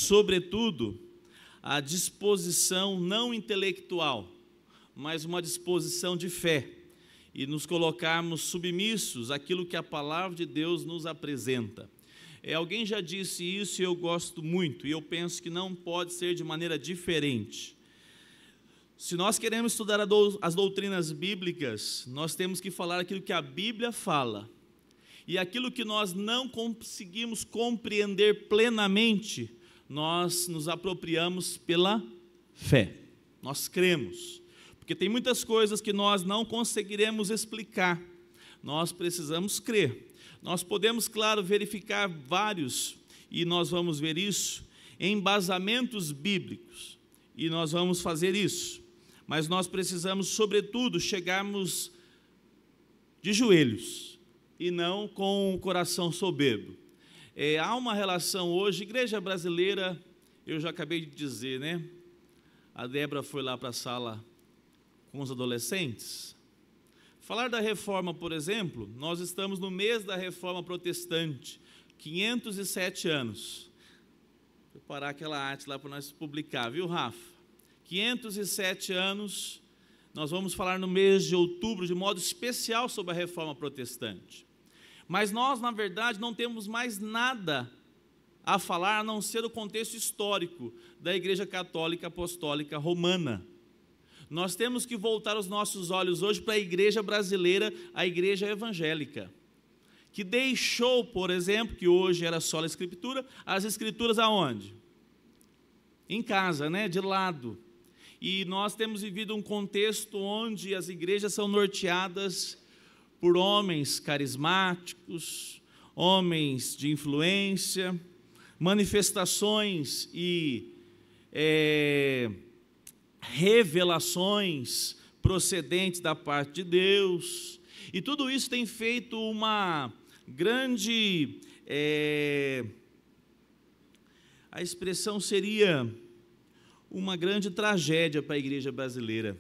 sobretudo, a disposição não intelectual, mas uma disposição de fé, e nos colocarmos submissos àquilo que a palavra de Deus nos apresenta. Alguém já disse isso e eu gosto muito, e eu penso que não pode ser de maneira diferente. Se nós queremos estudar as doutrinas bíblicas, nós temos que falar aquilo que a Bíblia fala, e aquilo que nós não conseguimos compreender plenamente, nós nos apropriamos pela fé, nós cremos, porque tem muitas coisas que nós não conseguiremos explicar, nós precisamos crer. Nós podemos, claro, verificar vários, e nós vamos ver isso, embasamentos bíblicos, e nós vamos fazer isso, mas nós precisamos, sobretudo, chegarmos de joelhos, e não com o coração soberbo. Há uma relação hoje, igreja brasileira, eu já acabei de dizer, né? A Débora foi lá para a sala com os adolescentes. Falar da reforma, por exemplo, nós estamos no mês da reforma protestante, 507 anos. Vou preparar aquela arte lá para nós publicar, viu, Rafa? 507 anos, nós vamos falar no mês de outubro, de modo especial, sobre a reforma protestante. Mas nós, na verdade, não temos mais nada a falar, a não ser o contexto histórico da Igreja Católica Apostólica Romana. Nós temos que voltar os nossos olhos hoje para a igreja brasileira, a igreja evangélica, que deixou, por exemplo, que hoje era só a Escritura, as Escrituras aonde? Em casa, né? De lado. E nós temos vivido um contexto onde as igrejas são norteadas por homens carismáticos, homens de influência, manifestações e revelações procedentes da parte de Deus, e tudo isso tem feito uma grande, a expressão seria uma grande tragédia para a igreja brasileira.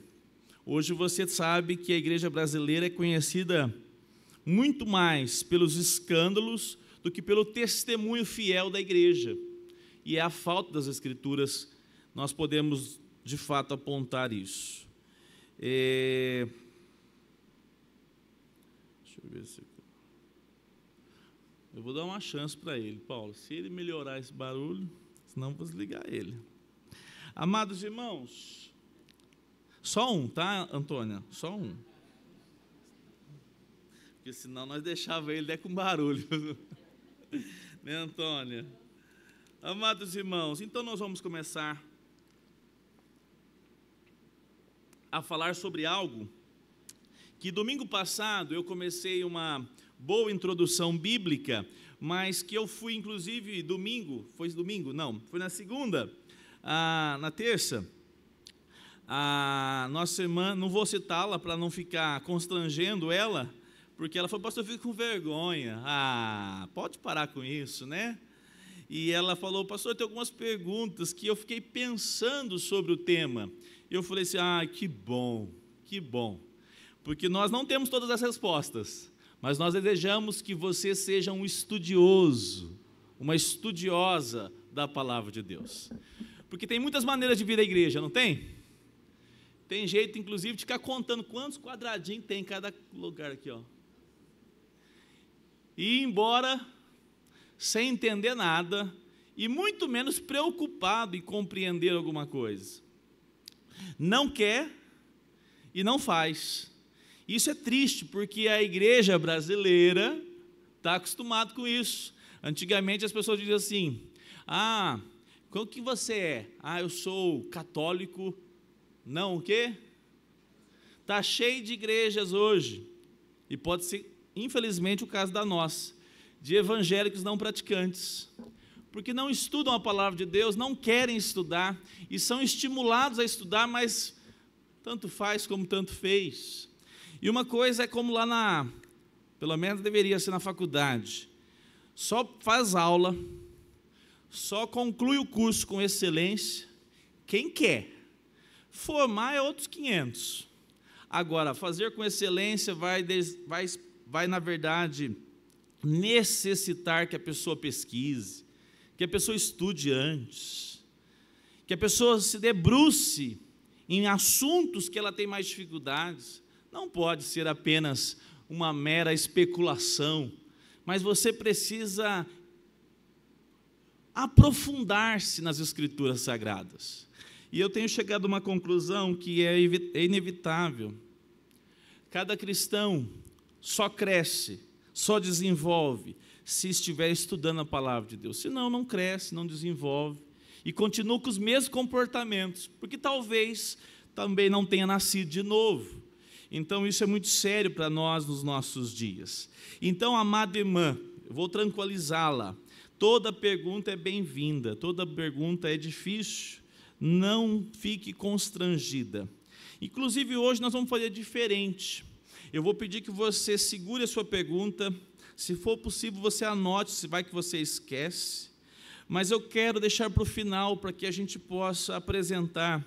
Hoje você sabe que a igreja brasileira é conhecida muito mais pelos escândalos do que pelo testemunho fiel da igreja, e é a falta das Escrituras, nós podemos de fato apontar isso. Deixa eu ver se eu vou dar uma chance para ele, Paulo, se ele melhorar esse barulho, senão vou desligar ele. Amados irmãos, só um, tá, Antônia? Só um. Porque senão nós deixava ele com barulho. Né, Antônia? Amados irmãos, então nós vamos começar a falar sobre algo que domingo passado eu comecei uma boa introdução bíblica, mas que eu fui inclusive domingo, foi domingo? Não, foi na segunda, na terça, a nossa irmã, não vou citá-la para não ficar constrangendo ela, porque ela falou, pastor, eu fico com vergonha. Pode parar com isso, né? E ela falou, pastor, tem algumas perguntas que eu fiquei pensando sobre o tema. E eu falei assim, que bom, porque nós não temos todas as respostas, mas nós desejamos que você seja um estudioso, uma estudiosa da palavra de Deus, porque tem muitas maneiras de vir à igreja, não tem? Tem jeito, inclusive, de ficar contando quantos quadradinhos tem em cada lugar aqui, ó. E ir embora sem entender nada, e muito menos preocupado em compreender alguma coisa. Não quer e não faz. Isso é triste, porque a igreja brasileira está acostumada com isso. Antigamente as pessoas diziam assim, qual que você é? Eu sou católico. Não, o quê? Está cheio de igrejas hoje, e pode ser, infelizmente, o caso da nossa, de evangélicos não praticantes, porque não estudam a palavra de Deus, não querem estudar, e são estimulados a estudar, mas tanto faz como tanto fez. E uma coisa é como lá pelo menos deveria ser na faculdade, só faz aula, só conclui o curso com excelência, quem quer. Formar é outros 500. Agora, fazer com excelência vai na verdade, necessitar que a pessoa pesquise, que a pessoa estude antes, que a pessoa se debruce em assuntos que ela tem mais dificuldades. Não pode ser apenas uma mera especulação, mas você precisa aprofundar-se nas Escrituras Sagradas. E eu tenho chegado a uma conclusão que é inevitável. Cada cristão só cresce, só desenvolve, se estiver estudando a palavra de Deus. Senão, não cresce, não desenvolve, e continua com os mesmos comportamentos, porque talvez também não tenha nascido de novo. Então, isso é muito sério para nós nos nossos dias. Então, amada irmã, eu vou tranquilizá-la. Toda pergunta é bem-vinda, toda pergunta é difícil, não fique constrangida. Inclusive, hoje nós vamos fazer diferente. Eu vou pedir que você segure a sua pergunta, se for possível você anote, se vai que você esquece, mas eu quero deixar para o final, para que a gente possa apresentar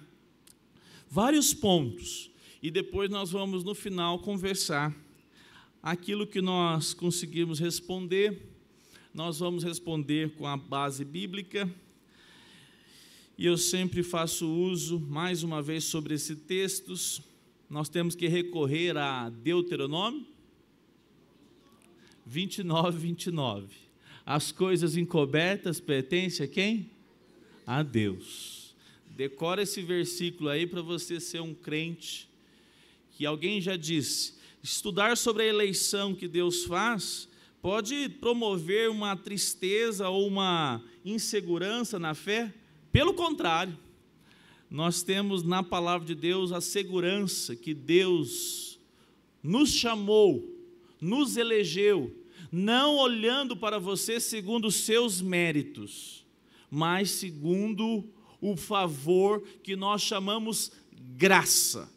vários pontos, e depois nós vamos no final conversar. Aquilo que nós conseguimos responder, nós vamos responder com a base bíblica, e eu sempre faço uso, mais uma vez, sobre esses textos. Nós temos que recorrer a Deuteronômio 29, 29. As coisas encobertas pertencem a quem? A Deus. Decora esse versículo aí para você ser um crente, que alguém já disse, estudar sobre a eleição que Deus faz pode promover uma tristeza ou uma insegurança na fé. Pelo contrário, nós temos na palavra de Deus a segurança que Deus nos chamou, nos elegeu, não olhando para você segundo os seus méritos, mas segundo o favor que nós chamamos graça.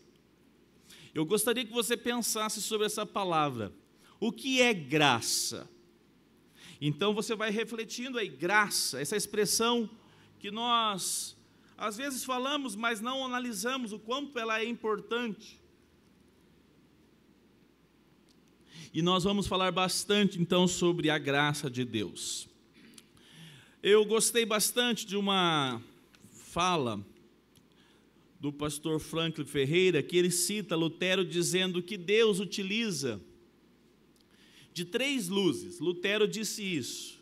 Eu gostaria que você pensasse sobre essa palavra. O que é graça? Então você vai refletindo aí, graça, essa expressão que nós às vezes falamos, mas não analisamos o quanto ela é importante. E nós vamos falar bastante então sobre a graça de Deus. Eu gostei bastante de uma fala do pastor Franklin Ferreira, que ele cita Lutero dizendo que Deus utiliza de 3 luzes. Lutero disse isso.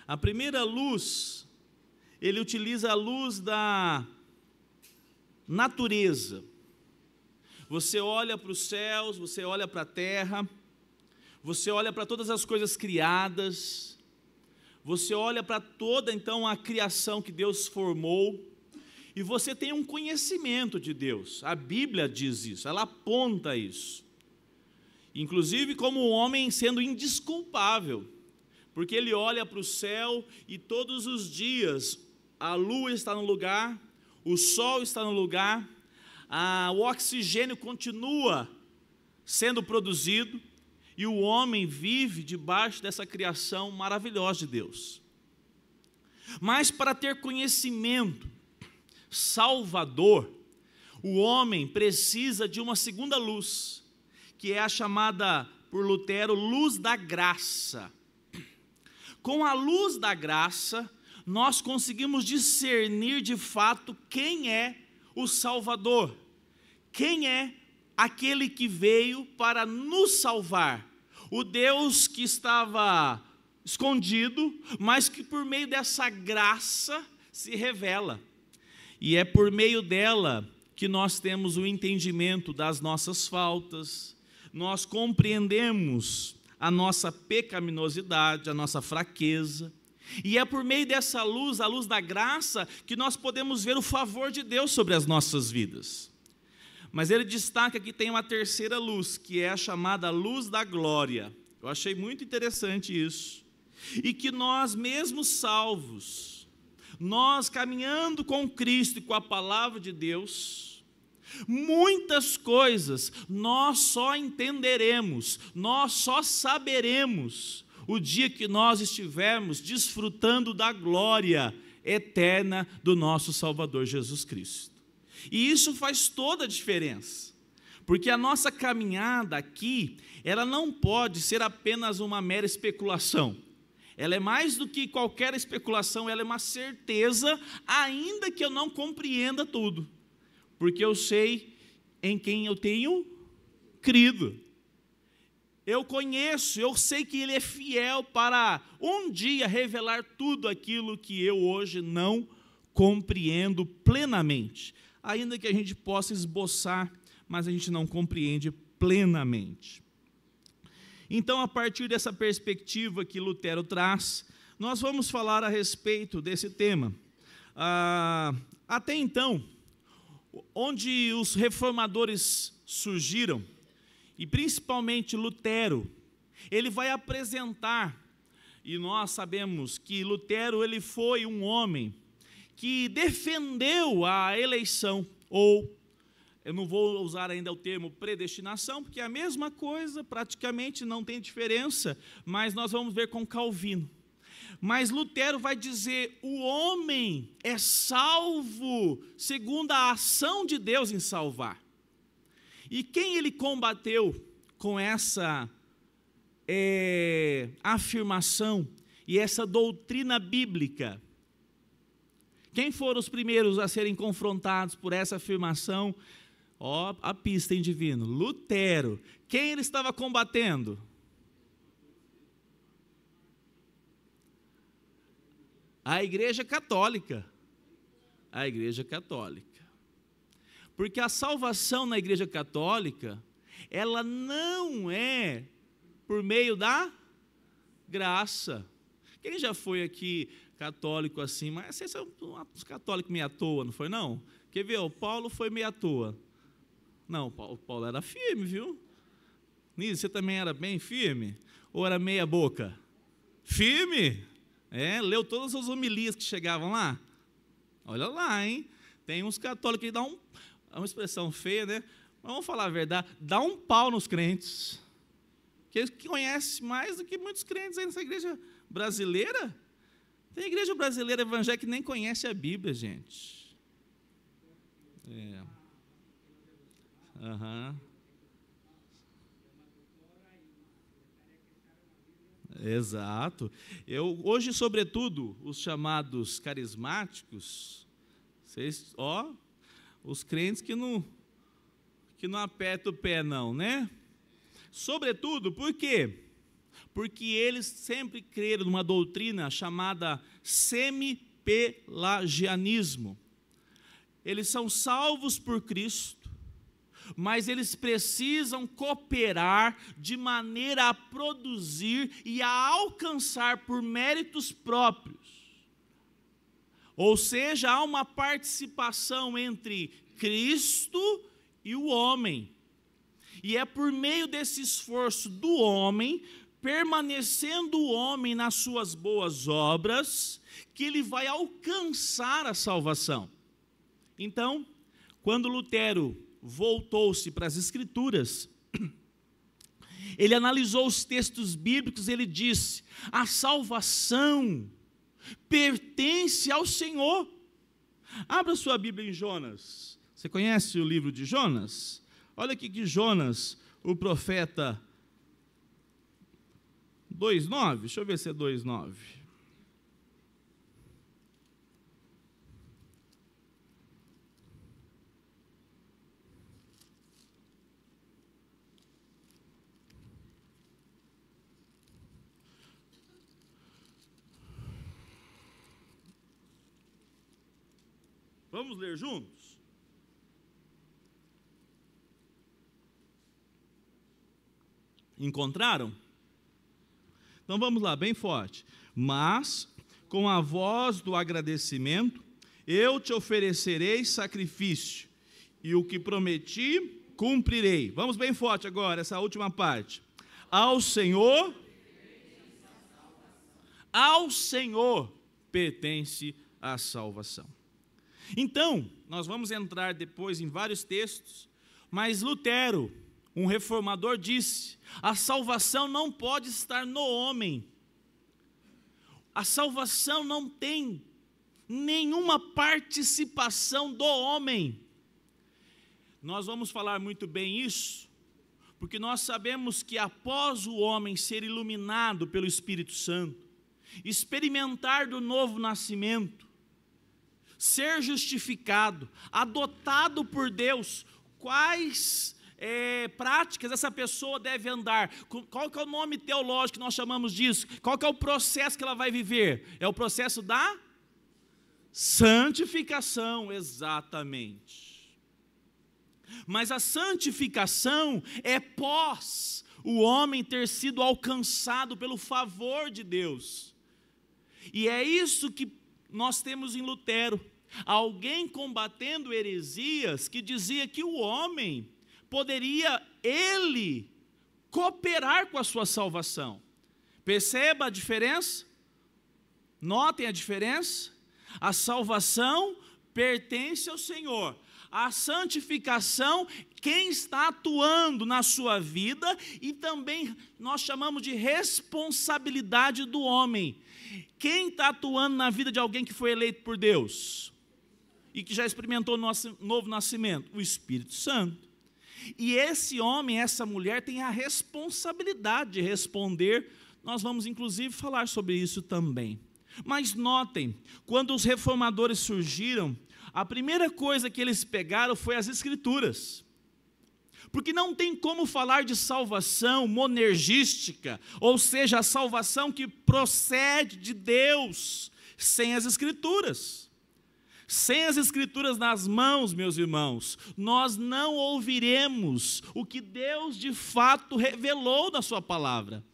A primeira luz, ele utiliza a luz da natureza. Você olha para os céus, você olha para a terra, você olha para todas as coisas criadas, você olha para toda então a criação que Deus formou, e você tem um conhecimento de Deus. A Bíblia diz isso, ela aponta isso. Inclusive como o homem sendo indesculpável, porque ele olha para o céu e todos os dias a lua está no lugar, o sol está no lugar, o oxigênio continua sendo produzido, e o homem vive debaixo dessa criação maravilhosa de Deus. Mas para ter conhecimento salvador, o homem precisa de uma segunda luz, que é a chamada por Lutero luz da graça. Com a luz da graça, nós conseguimos discernir de fato quem é o Salvador, quem é aquele que veio para nos salvar, o Deus que estava escondido, mas que por meio dessa graça se revela, e é por meio dela que nós temos o entendimento das nossas faltas, nós compreendemos a nossa pecaminosidade, a nossa fraqueza, e é por meio dessa luz, a luz da graça, que nós podemos ver o favor de Deus sobre as nossas vidas. Mas ele destaca que tem uma terceira luz, que é a chamada luz da glória. Eu achei muito interessante isso. E que nós mesmos salvos, nós caminhando com Cristo e com a palavra de Deus, muitas coisas nós só entenderemos, nós só saberemos o dia que nós estivermos desfrutando da glória eterna do nosso Salvador Jesus Cristo. E isso faz toda a diferença, porque a nossa caminhada aqui, ela não pode ser apenas uma mera especulação, Ela é mais do que qualquer especulação, ela é uma certeza, ainda que eu não compreenda tudo, porque eu sei em quem eu tenho crido. Eu conheço, eu sei que Ele é fiel para um dia revelar tudo aquilo que eu hoje não compreendo plenamente. Ainda que a gente possa esboçar, mas a gente não compreende plenamente. Então, a partir dessa perspectiva que Lutero traz, nós vamos falar a respeito desse tema. Até então, onde os reformadores surgiram, e principalmente Lutero, ele vai apresentar, e nós sabemos que Lutero ele foi um homem que defendeu a eleição, ou, eu não vou usar ainda o termo predestinação, porque é a mesma coisa, praticamente não tem diferença, mas nós vamos ver com Calvino. Mas Lutero vai dizer, o homem é salvo segundo a ação de Deus em salvar. E quem ele combateu com essa afirmação e essa doutrina bíblica? Quem foram os primeiros a serem confrontados por essa afirmação? Ó, a pista, hein, divino? Lutero. Quem ele estava combatendo? A Igreja Católica. A Igreja Católica. Porque a salvação na Igreja Católica, ela não é por meio da graça. Quem já foi aqui católico assim, mas vocês são uns católicos meio à toa, não foi não? Quer ver, o Paulo foi meio à toa. Não, o Paulo era firme, viu? Nise, você também era bem firme? Ou era meia boca? Firme? Leu todas as homilias que chegavam lá? Olha lá, hein? Tem uns católicos que dão uma expressão feia, né? Mas vamos falar a verdade, dá um pau nos crentes. Que eles conhecem mais do que muitos crentes aí nessa igreja brasileira. Tem igreja brasileira evangélica que nem conhece a Bíblia, gente. Exato. Hoje, sobretudo, os chamados carismáticos, vocês, os crentes que não apertam o pé não, né? Sobretudo, por quê? Porque eles sempre creram numa doutrina chamada semi-pelagianismo. Eles são salvos por Cristo, mas eles precisam cooperar de maneira a produzir e a alcançar por méritos próprios. Ou seja, há uma participação entre Cristo e o homem. E é por meio desse esforço do homem, permanecendo o homem nas suas boas obras, que ele vai alcançar a salvação. Então, quando Lutero voltou-se para as Escrituras, ele analisou os textos bíblicos, ele disse, a salvação pertence ao Senhor. Abra sua Bíblia em Jonas. Você conhece o livro de Jonas? Olha aqui que Jonas, o profeta 2:9, deixa eu ver se é 2:9. Vamos ler juntos? Encontraram? Então vamos lá, bem forte. Mas, com a voz do agradecimento, eu te oferecerei sacrifício, e o que prometi, cumprirei. Vamos bem forte agora, essa última parte. Ao Senhor pertence a salvação. Então, nós vamos entrar depois em vários textos, mas Lutero, um reformador, disse, a salvação não pode estar no homem. A salvação não tem nenhuma participação do homem. Nós vamos falar muito bem isso, porque nós sabemos que após o homem ser iluminado pelo Espírito Santo, experimentar do novo nascimento, ser justificado, adotado por Deus, quais práticas essa pessoa deve andar, qual que é o nome teológico que nós chamamos disso, qual que é o processo que ela vai viver? É o processo da santificação, exatamente. Mas a santificação é pós o homem ter sido alcançado pelo favor de Deus. E é isso que nós temos em Lutero. Alguém combatendo heresias que dizia que o homem poderia, ele, cooperar com a sua salvação. Perceba a diferença? Notem a diferença? A salvação pertence ao Senhor. A santificação, quem está atuando na sua vida, e também nós chamamos de responsabilidade do homem. Quem está atuando na vida de alguém que foi eleito por Deus e que já experimentou o novo nascimento? O Espírito Santo. E esse homem, essa mulher tem a responsabilidade de responder. Nós vamos inclusive falar sobre isso também. Mas notem, quando os reformadores surgiram, a primeira coisa que eles pegaram foi as Escrituras. Porque não tem como falar de salvação monergística, ou seja, a salvação que procede de Deus, sem as Escrituras. Sem as Escrituras nas mãos, meus irmãos, nós não ouviremos o que Deus de fato revelou na sua palavra.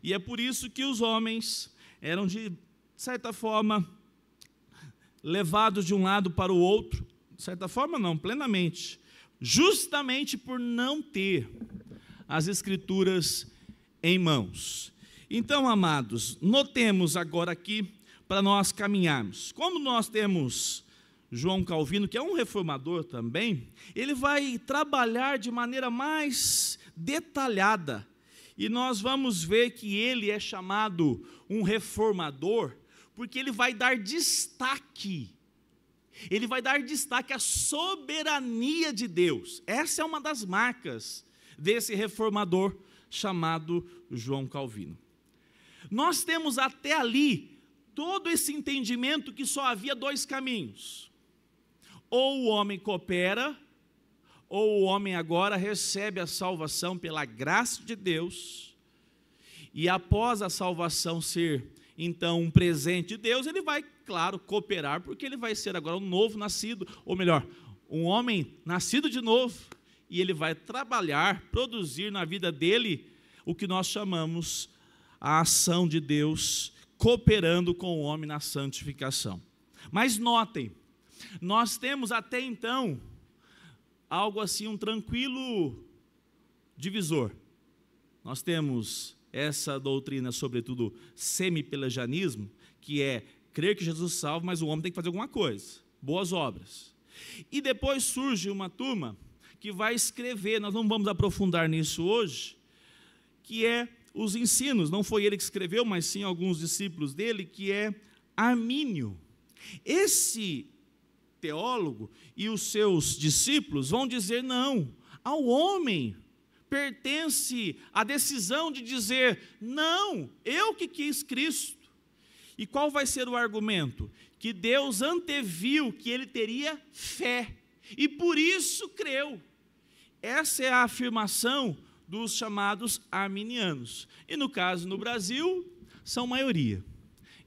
E é por isso que os homens eram, de certa forma, levados de um lado para o outro, de certa forma não, plenamente, justamente por não ter as Escrituras em mãos. Então, amados, notemos agora aqui, para nós caminharmos, como nós temos João Calvino, que é um reformador também, ele vai trabalhar de maneira mais detalhada, e nós vamos ver que ele é chamado um reformador, porque ele vai dar destaque à soberania de Deus. Essa é uma das marcas desse reformador chamado João Calvino. Nós temos até ali todo esse entendimento que só havia dois caminhos. Ou o homem coopera, ou o homem agora recebe a salvação pela graça de Deus, e após a salvação ser então um presente de Deus, ele vai, claro, cooperar, porque ele vai ser agora um novo nascido, ou melhor, um homem nascido de novo, e ele vai trabalhar, produzir na vida dele o que nós chamamos a ação de Deus, cooperando com o homem na santificação. Mas notem, nós temos até então algo assim, um tranquilo divisor. Nós temos essa doutrina, sobretudo semi-pelagianismo, que é crer que Jesus salva, mas o homem tem que fazer alguma coisa, boas obras. E depois surge uma turma que vai escrever, nós não vamos aprofundar nisso hoje, que é os ensinos, não foi ele que escreveu, mas sim alguns discípulos dele, que é Armínio. Esse teólogo e os seus discípulos vão dizer não, ao homem pertence a decisão de dizer, não, eu que quis Cristo. E qual vai ser o argumento? Que Deus anteviu que ele teria fé, e por isso creu. Essa é a afirmação dos chamados arminianos. E no caso, no Brasil, são maioria.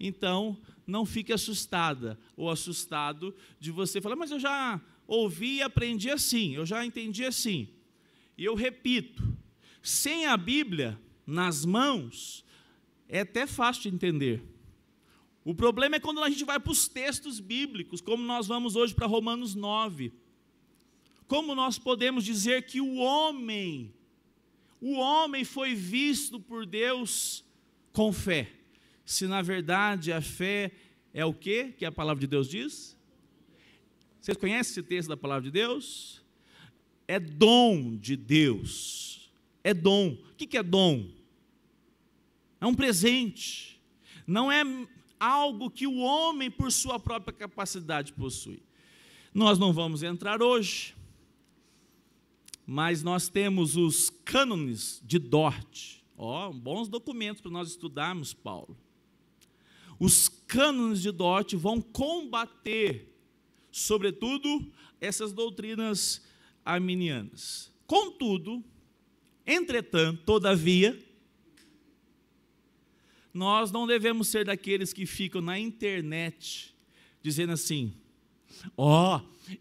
Então, não fique assustada ou assustado de você falar, mas eu já ouvi e aprendi assim, eu já entendi assim. E eu repito, sem a Bíblia nas mãos, é até fácil de entender. O problema é quando a gente vai para os textos bíblicos, como nós vamos hoje para Romanos 9. Como nós podemos dizer que o homem foi visto por Deus com fé, se na verdade a fé é o quê que a palavra de Deus diz? Vocês conhecem esse texto da palavra de Deus? É dom de Deus, é dom. O que é dom? É um presente, não é algo que o homem por sua própria capacidade possui. Nós não vamos entrar hoje, mas nós temos os cânones de Dort, bons documentos para nós estudarmos Paulo. os cânones de Dort vão combater, sobretudo, essas doutrinas arminianas. Contudo, entretanto, todavia, nós não devemos ser daqueles que ficam na internet dizendo assim: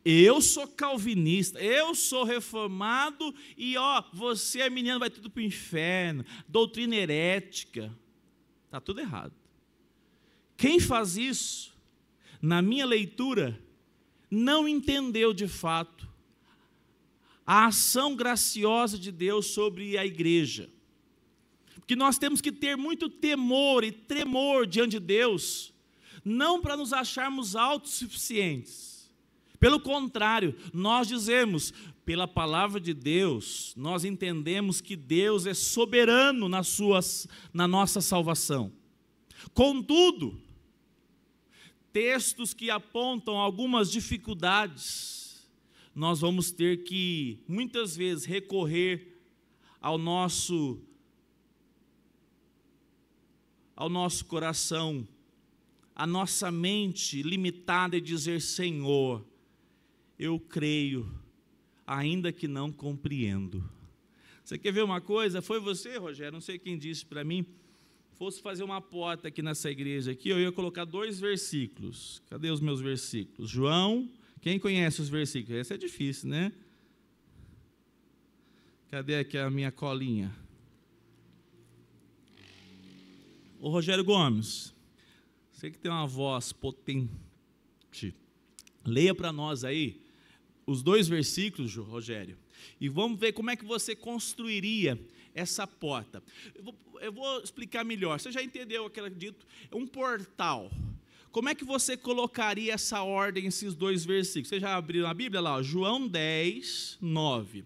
eu sou calvinista, eu sou reformado e você arminiano vai tudo para o inferno, doutrina herética. Está tudo errado. Quem faz isso, na minha leitura, não entendeu de fato a ação graciosa de Deus sobre a igreja. Porque nós temos que ter muito temor e tremor diante de Deus, não para nos acharmos autossuficientes. Pelo contrário, nós dizemos, pela palavra de Deus, nós entendemos que Deus é soberano na nossa salvação. Contudo, textos que apontam algumas dificuldades, nós vamos ter que, muitas vezes, recorrer ao nosso coração, à nossa mente limitada e dizer: Senhor, eu creio, ainda que não compreendo. Você quer ver uma coisa? Foi você, Rogério, não sei quem disse para mim, fosse fazer uma porta aqui nessa igreja, aqui, eu ia colocar 2 versículos. Cadê os meus versículos? João, quem conhece os versículos? Esse é difícil, né? Cadê aqui a minha colinha? Ô Rogério Gomes, você que tem uma voz potente, leia para nós aí os 2 versículos, Rogério, e vamos ver como é que você construiria essa porta. Eu vou explicar melhor. Você já entendeu aquele dito? Um portal. Como é que você colocaria essa ordem, esses 2 versículos? Você já abriu a Bíblia lá, João 10, 9.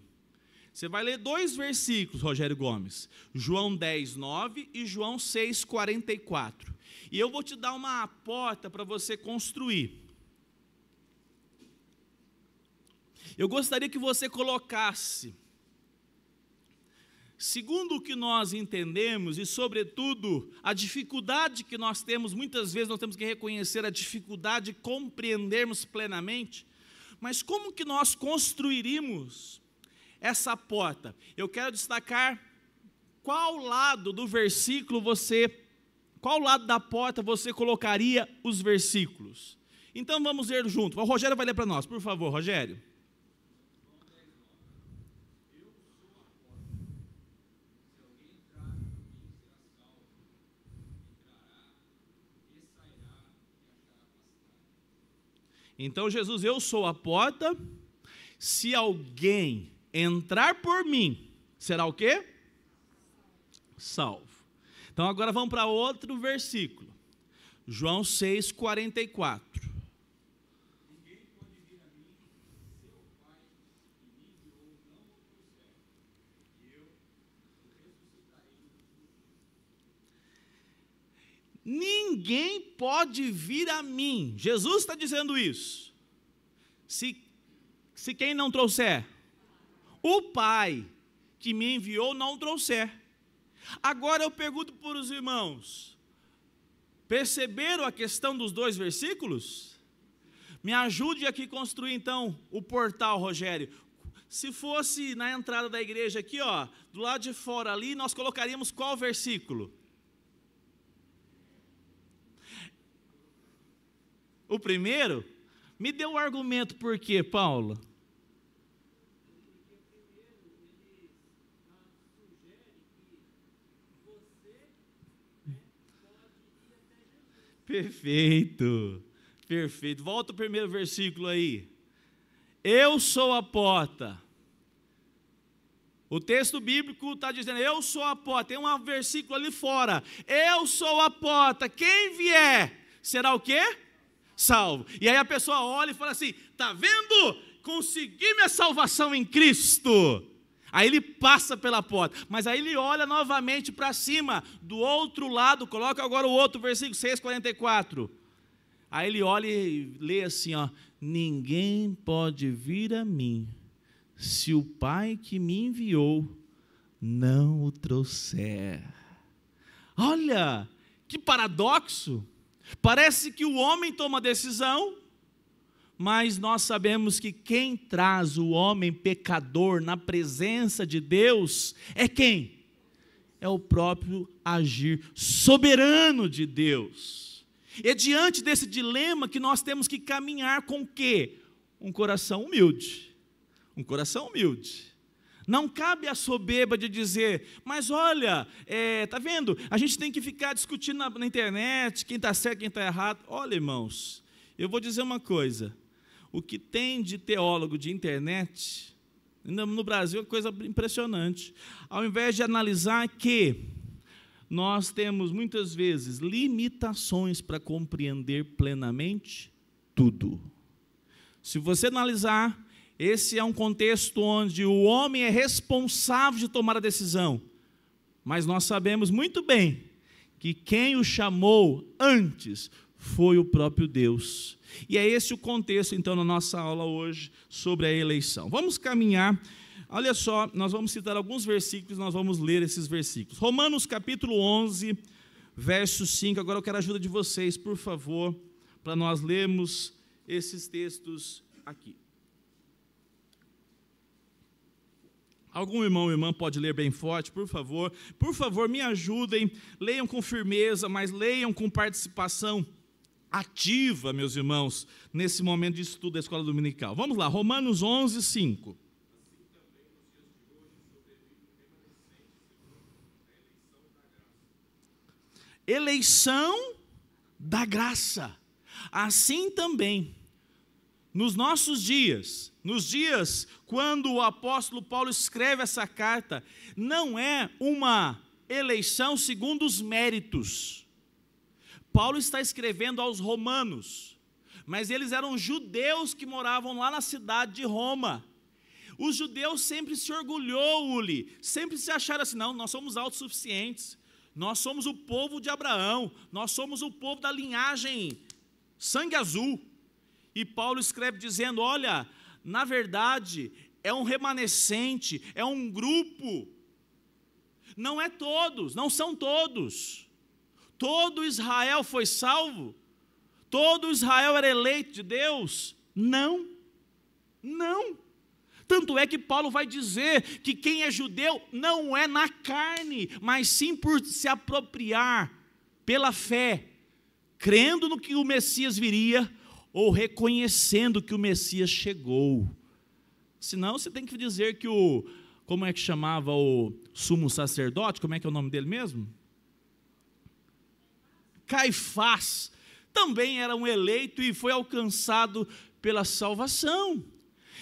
Você vai ler 2 versículos, Rogério Gomes. João 10, 9 e João 6, 44. E eu vou te dar uma porta para você construir. Eu gostaria que você colocasse, segundo o que nós entendemos, e sobretudo a dificuldade que nós temos, muitas vezes nós temos que reconhecer a dificuldade de compreendermos plenamente, mas como que nós construiríamos essa porta? Eu quero destacar qual lado do versículo qual lado da porta você colocaria os versículos. Então vamos ler junto. O Rogério vai ler para nós, por favor, Rogério. Então Jesus, eu sou a porta, se alguém entrar por mim, será o quê? Salvo. Então agora vamos para outro versículo, João 6, 44. Ninguém pode vir a mim, se o Pai que me enviou não o trouxer, e eu ressuscitarei no último dia. Ninguém pode vir a mim, Jesus está dizendo isso, se quem não trouxer, o Pai que me enviou não trouxer. Agora eu pergunto para os irmãos, perceberam a questão dos 2 versículos? Me ajude aqui a construir então o portal, Rogério. Se fosse na entrada da igreja aqui, do lado de fora ali, nós colocaríamos qual versículo? O primeiro? Me dê um argumento por quê, Paulo? Perfeito, perfeito. Volta o primeiro versículo aí. Eu sou a porta. O texto bíblico está dizendo, eu sou a porta. Tem um versículo ali fora. Eu sou a porta. Quem vier, será o quê? Salvo. E aí a pessoa olha e fala assim, está vendo? Consegui minha salvação em Cristo. Aí ele passa pela porta, mas aí ele olha novamente para cima, do outro lado, coloca agora o outro versículo 6, 44. Aí ele olha e lê assim, ninguém pode vir a mim, se o Pai que me enviou não o trouxer. Olha, que paradoxo! Parece que o homem toma a decisão, mas nós sabemos que quem traz o homem pecador na presença de Deus é quem? É o próprio agir soberano de Deus. É diante desse dilema que nós temos que caminhar com o quê? Um coração humilde. Um coração humilde. Não cabe a soberba de dizer, mas olha, tá vendo? A gente tem que ficar discutindo na internet, quem está certo, quem está errado. Olha, irmãos, eu vou dizer uma coisa. O que tem de teólogo de internet, no Brasil é coisa impressionante. Ao invés de analisar que nós temos muitas vezes limitações para compreender plenamente tudo. Se você analisar, esse é um contexto onde o homem é responsável de tomar a decisão, mas nós sabemos muito bem que quem o chamou antes foi o próprio Deus. E é esse o contexto, então, na nossa aula hoje sobre a eleição. Vamos caminhar, olha só, nós vamos citar alguns versículos, nós vamos ler esses versículos. Romanos capítulo 11, verso 5, agora eu quero a ajuda de vocês, por favor, para nós lermos esses textos aqui. Algum irmão ou irmã pode ler bem forte, por favor? Por favor, me ajudem, leiam com firmeza, mas leiam com participação ativa, meus irmãos, nesse momento de estudo da escola dominical. Vamos lá, Romanos 11, 5. Eleição da graça. Assim também, nos nossos dias, nos dias quando o apóstolo Paulo escreve essa carta, não é uma eleição segundo os méritos. Paulo está escrevendo aos romanos, mas eles eram judeus que moravam lá na cidade de Roma. Os judeus sempre se orgulhou, Uli, sempre se acharam assim, não, nós somos autossuficientes, nós somos o povo de Abraão, nós somos o povo da linhagem sangue azul. E Paulo escreve dizendo, olha, na verdade, é um remanescente, é um grupo, não é todos, não são todos. Todo Israel foi salvo? Todo Israel era eleito de Deus? Não, não. Tanto é que Paulo vai dizer que quem é judeu não é na carne, mas sim por se apropriar pela fé, crendo no que o Messias viria, ou reconhecendo que o Messias chegou. Senão você tem que dizer que como é que chamava o sumo sacerdote, como é que é o nome dele mesmo? Caifás, também era um eleito e foi alcançado pela salvação.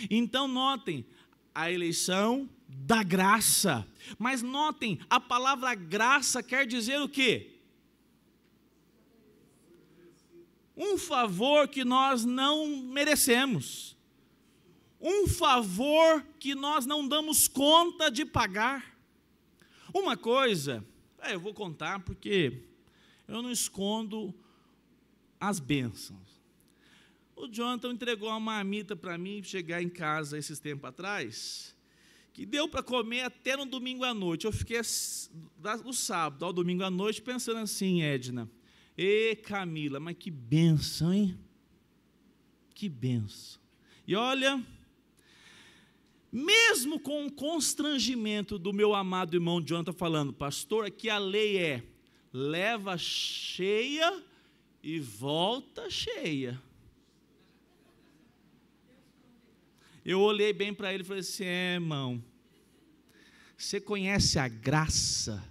Então notem, a eleição da graça. Mas notem, a palavra graça quer dizer o quê? Um favor que nós não merecemos. Um favor que nós não damos conta de pagar. Uma coisa, eu vou contar porque eu não escondo as bênçãos. O Jonathan entregou uma marmita para mim chegar em casa esses tempos atrás, que deu para comer até no domingo à noite. Eu fiquei do sábado ao domingo à noite pensando assim, Edna, Camila, mas que bênção, hein? Que bênção. E olha, mesmo com o constrangimento do meu amado irmão Jonathan falando, pastor, aqui a lei é, leva cheia e volta cheia. Eu olhei bem para ele e falei assim, irmão, você conhece a graça?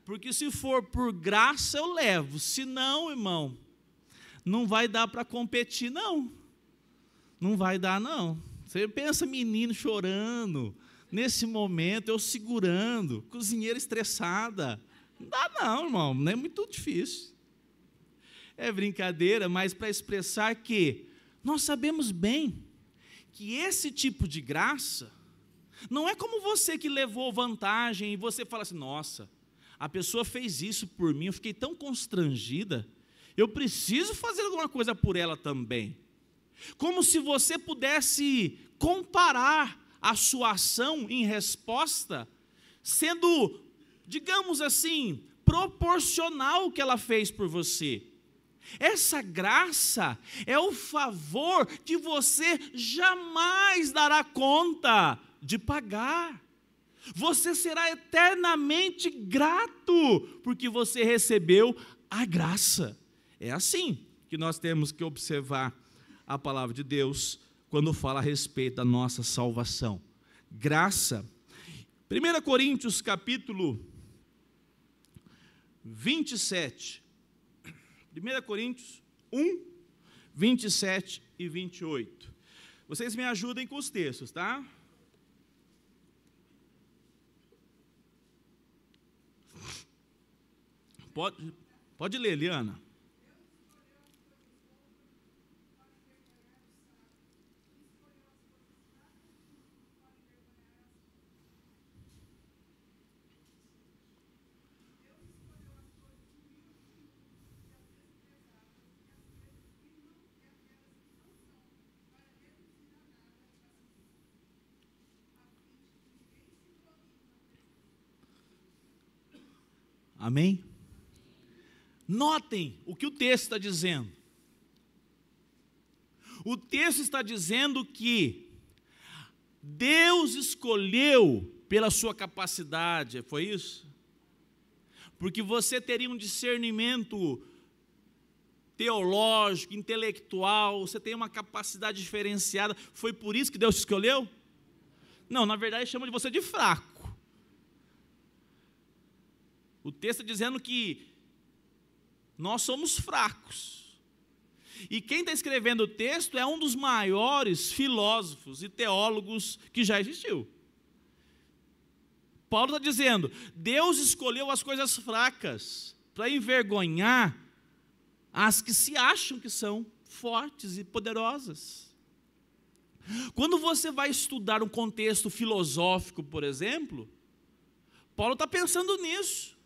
Porque se for por graça eu levo, se não, irmão, não vai dar para competir não, não vai dar não. Você pensa menino chorando, nesse momento eu segurando, cozinheira estressada, não dá não, irmão, não é muito difícil. É brincadeira, mas para expressar que nós sabemos bem que esse tipo de graça não é como você que levou vantagem e você fala assim, nossa, a pessoa fez isso por mim, eu fiquei tão constrangida, eu preciso fazer alguma coisa por ela também. Como se você pudesse comparar a sua ação em resposta, sendo, digamos assim, proporcional ao que ela fez por você. Essa graça é o favor que você jamais dará conta de pagar. Você será eternamente grato, porque você recebeu a graça. É assim que nós temos que observar a palavra de Deus quando fala a respeito da nossa salvação. Graça. 1 Coríntios capítulo 27. 1 Coríntios 1, 27 e 28. Vocês me ajudem com os textos, tá? Pode ler, Eliana. Amém? Notem o que o texto está dizendo. O texto está dizendo que Deus escolheu pela sua capacidade, foi isso? Porque você teria um discernimento teológico, intelectual, você tem uma capacidade diferenciada, foi por isso que Deus te escolheu? Não, na verdade chama de você de fraco. O texto está dizendo que nós somos fracos. E quem está escrevendo o texto é um dos maiores filósofos e teólogos que já existiu. Paulo está dizendo, Deus escolheu as coisas fracas para envergonhar as que se acham que são fortes e poderosas. Quando você vai estudar um contexto filosófico, por exemplo, Paulo está pensando nisso.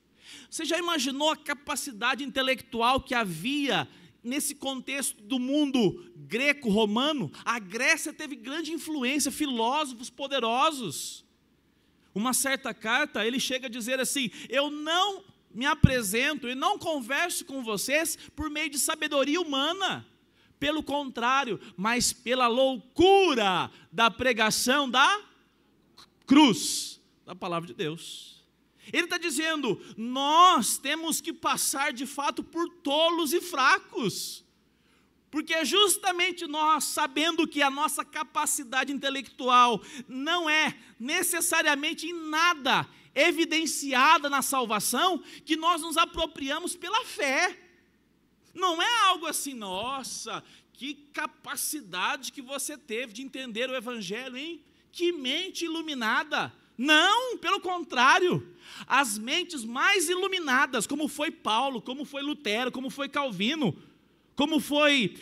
Você já imaginou a capacidade intelectual que havia nesse contexto do mundo greco-romano? A Grécia teve grande influência, filósofos poderosos. Uma certa carta, ele chega a dizer assim, eu não me apresento e não converso com vocês por meio de sabedoria humana, pelo contrário, mas pela loucura da pregação da cruz, da palavra de Deus. Ele está dizendo, nós temos que passar de fato por tolos e fracos, porque é justamente nós, sabendo que a nossa capacidade intelectual não é necessariamente em nada evidenciada na salvação, que nós nos apropriamos pela fé. Não é algo assim, nossa, que capacidade que você teve de entender o Evangelho, hein? Que mente iluminada. Não, pelo contrário, as mentes mais iluminadas, como foi Paulo, como foi Lutero, como foi Calvino, como foi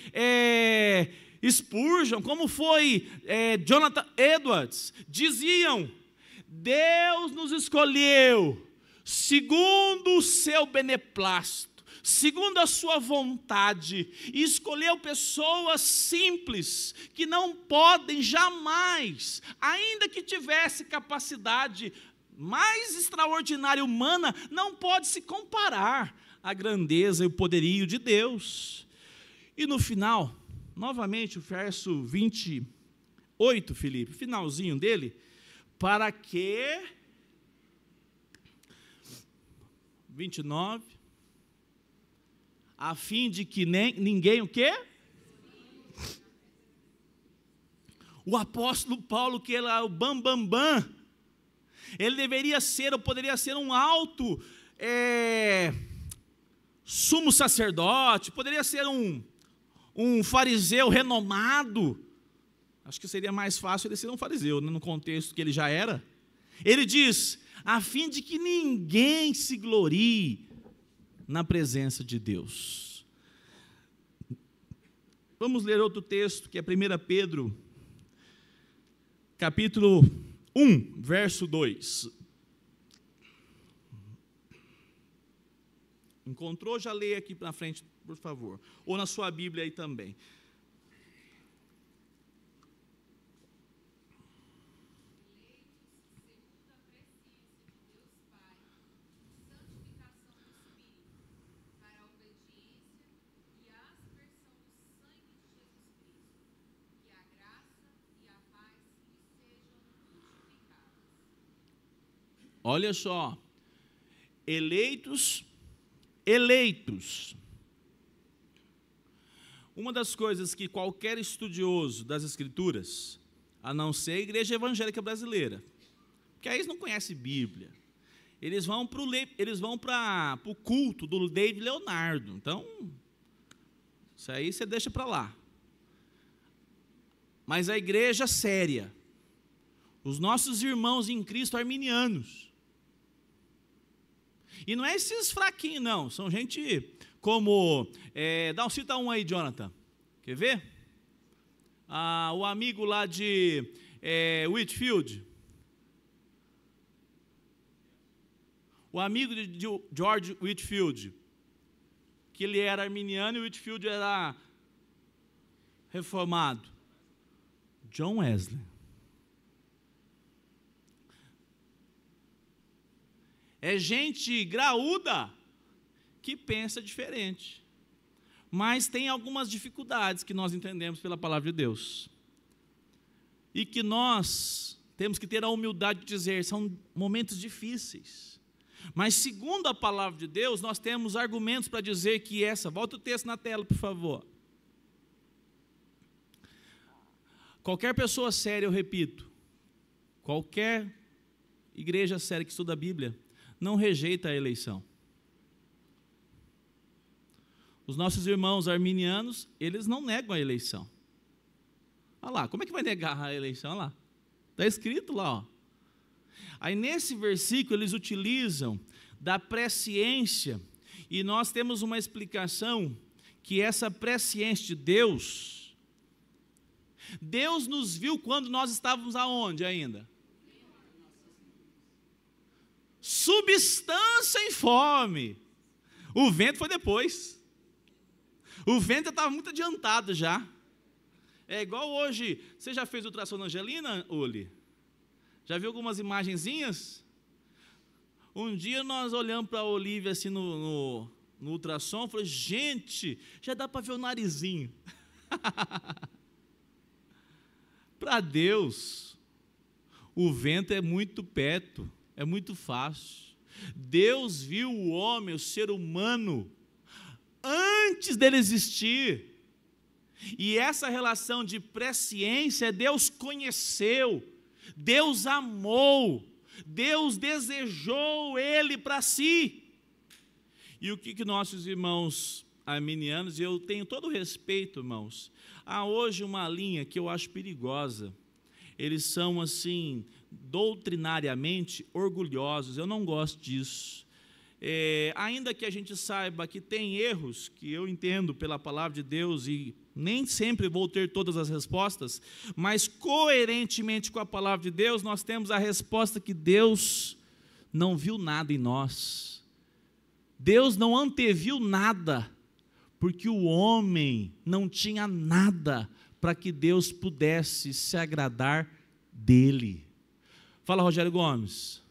Spurgeon, como foi Jonathan Edwards, diziam, Deus nos escolheu segundo o seu beneplácito, segundo a sua vontade, e escolheu pessoas simples, que não podem jamais, ainda que tivesse capacidade mais extraordinária humana, não pode se comparar à grandeza e o poderio de Deus. E no final, novamente o verso 28, Felipe, finalzinho dele, para que, 29, a fim de que ninguém o quê? O apóstolo Paulo, que era o bambambam, ele deveria ser, ou poderia ser um alto sumo sacerdote, poderia ser um fariseu renomado. Acho que seria mais fácil ele ser um fariseu, né, no contexto que ele já era. Ele diz, a fim de que ninguém se glorie na presença de Deus. Vamos ler outro texto, que é 1 Pedro, capítulo 1, verso 2. Encontrou? Já leia aqui na frente, por favor. Ou na sua Bíblia aí também. olha só, eleitos. Uma das coisas que qualquer estudioso das Escrituras, a não ser a igreja evangélica brasileira, porque aí eles não conhecem Bíblia, eles vão para o culto do David Leonardo, então, isso aí você deixa para lá. Mas a igreja séria, os nossos irmãos em Cristo arminianos, e não é esses fraquinhos não, são gente como, cita um aí, Jonathan, quer ver? O amigo lá de Whitefield, o amigo de George Whitefield, que ele era arminiano e Whitefield era reformado, John Wesley. É gente graúda que pensa diferente, mas tem algumas dificuldades que nós entendemos pela palavra de Deus, e que nós temos que ter a humildade de dizer, são momentos difíceis, mas segundo a palavra de Deus, nós temos argumentos para dizer que volta o texto na tela, por favor. Qualquer pessoa séria, eu repito, qualquer igreja séria que estuda a Bíblia, não rejeita a eleição. Os nossos irmãos arminianos, eles não negam a eleição. Olha lá, como é que vai negar a eleição? Olha lá, está escrito lá, ó. Aí nesse versículo eles utilizam da presciência, e nós temos uma explicação, que essa presciência de Deus nos viu quando nós estávamos aonde ainda? Substância informe. O vento foi depois. O vento estava muito adiantado já. É igual hoje. Você já fez ultrassom na Angelina, Uli? Já viu algumas imagenzinhas? Um dia nós olhamos para a Olivia assim no ultrassom, falei, gente, já dá para ver o narizinho. Para Deus, o vento é muito perto. É muito fácil. Deus viu o homem, o ser humano, antes dele existir. E essa relação de presciência, Deus conheceu, Deus amou, Deus desejou ele para si. E o que nossos irmãos arminianos, e eu tenho todo o respeito, irmãos, há hoje uma linha que eu acho perigosa. Eles são assim, doutrinariamente orgulhosos, eu não gosto disso. Ainda que a gente saiba que tem erros, que eu entendo pela palavra de Deus, e nem sempre vou ter todas as respostas, mas coerentemente com a palavra de Deus, nós temos a resposta que Deus não viu nada em nós. Deus não anteviu nada, porque o homem não tinha nada para que Deus pudesse se agradar dele. Fala, Rogério Gomes.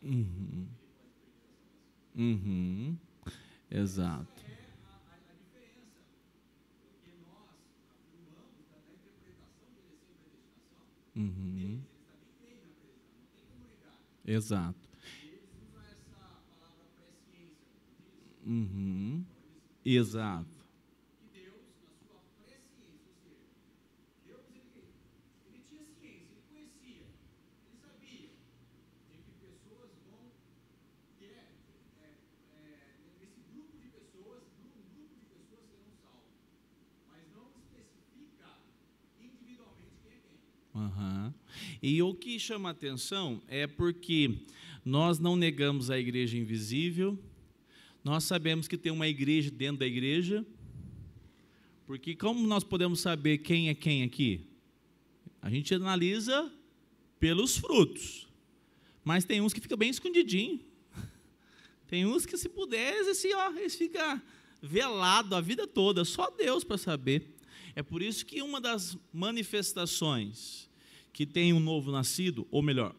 Uhum. Uhum. Exato. Uhum. Exato. Uhum. Exato. Uhum. E o que chama a atenção é porque nós não negamos a igreja invisível, nós sabemos que tem uma igreja dentro da igreja, porque como nós podemos saber quem é quem aqui? A gente analisa pelos frutos, mas tem uns que ficam bem escondidinho, tem uns que se puder, eles ficam velados a vida toda, só Deus para saber. É por isso que uma das manifestações que tem um novo nascido, ou melhor,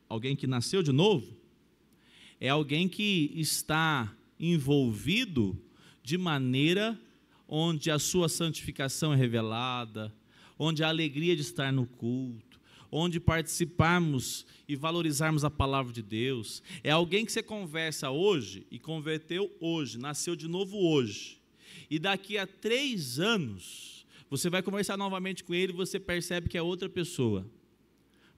alguém que nasceu de novo, é alguém que está envolvido de maneira onde a sua santificação é revelada, onde a alegria de estar no culto, onde participarmos e valorizarmos a palavra de Deus. É alguém que você conversa hoje e converteu hoje, nasceu de novo hoje. E daqui a 3 anos, você vai conversar novamente com ele e você percebe que é outra pessoa.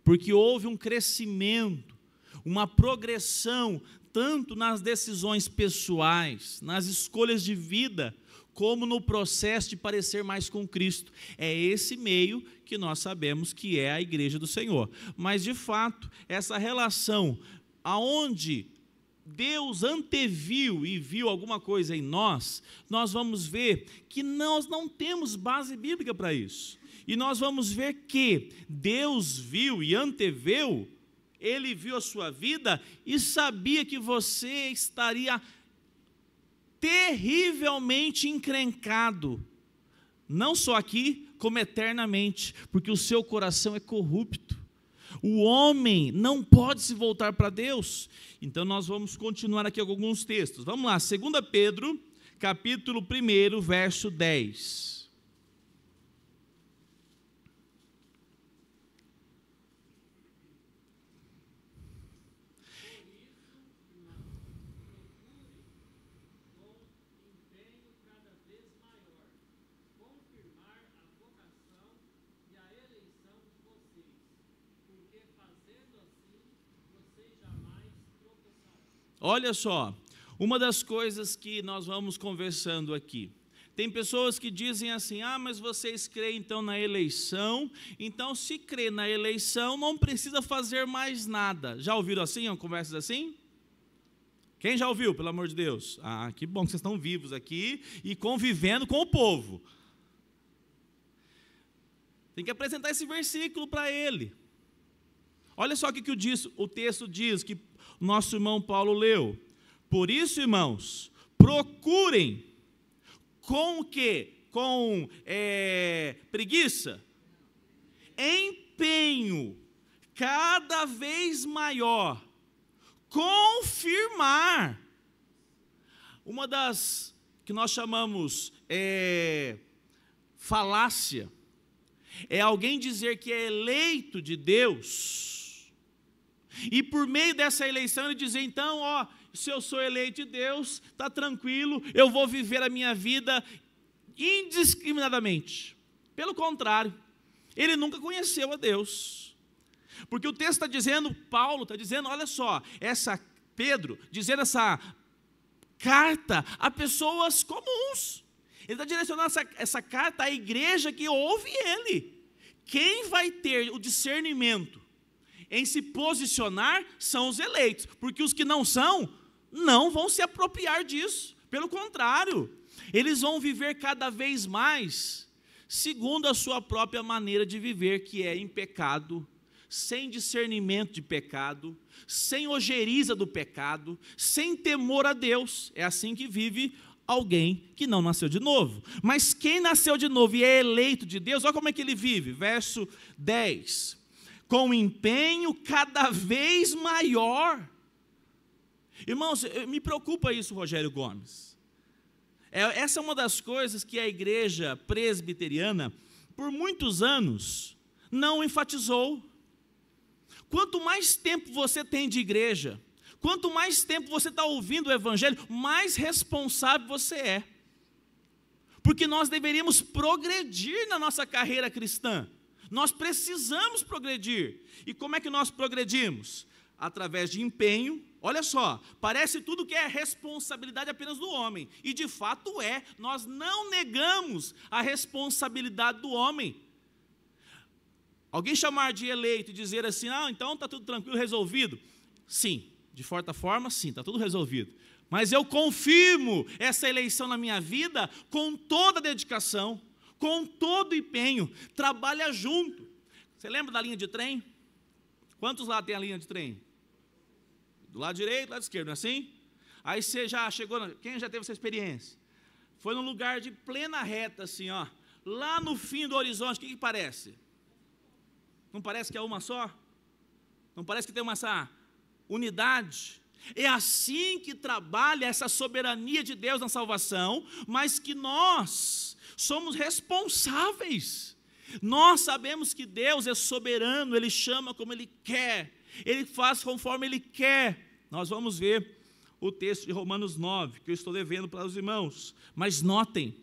Porque houve um crescimento, uma progressão, tanto nas decisões pessoais, nas escolhas de vida, como no processo de parecer mais com Cristo. É esse meio que nós sabemos que é a igreja do Senhor. Mas, de fato, essa relação aonde Deus anteviu e viu alguma coisa em nós vamos ver que nós não temos base bíblica para isso. E nós vamos ver que Deus viu e anteveu, Ele viu a sua vida e sabia que você estaria terrivelmente encrencado, não só aqui, como eternamente, porque o seu coração é corrupto. O homem não pode se voltar para Deus. Então nós vamos continuar aqui com alguns textos. Vamos lá, 2 Pedro, capítulo 1, verso 10. Olha só, uma das coisas que nós vamos conversando aqui, tem pessoas que dizem assim, mas vocês creem então na eleição, então se crê na eleição não precisa fazer mais nada. Já ouviram assim, conversas assim? Quem já ouviu, pelo amor de Deus? Que bom que vocês estão vivos aqui e convivendo com o povo. Tem que apresentar esse versículo para ele. Olha só o que o texto diz, que nosso irmão Paulo leu. Por isso, irmãos, procurem com o quê? Com preguiça, empenho cada vez maior, confirmar. Uma das que nós chamamos falácia, é alguém dizer que é eleito de Deus, e por meio dessa eleição ele dizer, então, se eu sou eleito de Deus, está tranquilo, eu vou viver a minha vida indiscriminadamente. Pelo contrário, ele nunca conheceu a Deus. Porque o texto está dizendo, Paulo está dizendo, olha só, essa Pedro, dizendo essa carta a pessoas comuns. Ele está direcionando essa carta à igreja que ouve ele. Quem vai ter o discernimento em se posicionar são os eleitos, porque os que não são, não vão se apropriar disso. Pelo contrário, eles vão viver cada vez mais segundo a sua própria maneira de viver, que é em pecado, sem discernimento de pecado, sem ojeriza do pecado, sem temor a Deus. É assim que vive alguém que não nasceu de novo. Mas quem nasceu de novo e é eleito de Deus, olha como é que ele vive. Verso 10. Com empenho cada vez maior. Irmãos, me preocupa isso, Rogério Gomes. Essa é uma das coisas que a igreja presbiteriana, por muitos anos, não enfatizou. Quanto mais tempo você tem de igreja, quanto mais tempo você está ouvindo o evangelho, mais responsável você é. Porque nós deveríamos progredir na nossa carreira cristã. Nós precisamos progredir. E como é que nós progredimos? Através de empenho. Olha só, parece tudo que é responsabilidade apenas do homem. E de fato é, nós não negamos a responsabilidade do homem. Alguém chamar de eleito e dizer assim, então está tudo tranquilo, resolvido. Sim, de certa forma, sim, está tudo resolvido. Mas eu confirmo essa eleição na minha vida com toda a dedicação, com todo o empenho. Trabalha junto. Você lembra da linha de trem? Quantos lá tem a linha de trem? Do lado direito, do lado esquerdo, não é assim? Aí você já chegou, quem já teve essa experiência? Foi num lugar de plena reta, assim, ó. Lá no fim do horizonte, o que parece? Não parece que é uma só? Não parece que tem essa unidade? É assim que trabalha essa soberania de Deus na salvação, mas que nós somos responsáveis. Nós sabemos que Deus é soberano, Ele chama como Ele quer, Ele faz conforme Ele quer. Nós vamos ver o texto de Romanos 9, que eu estou devendo para os irmãos. Mas notem,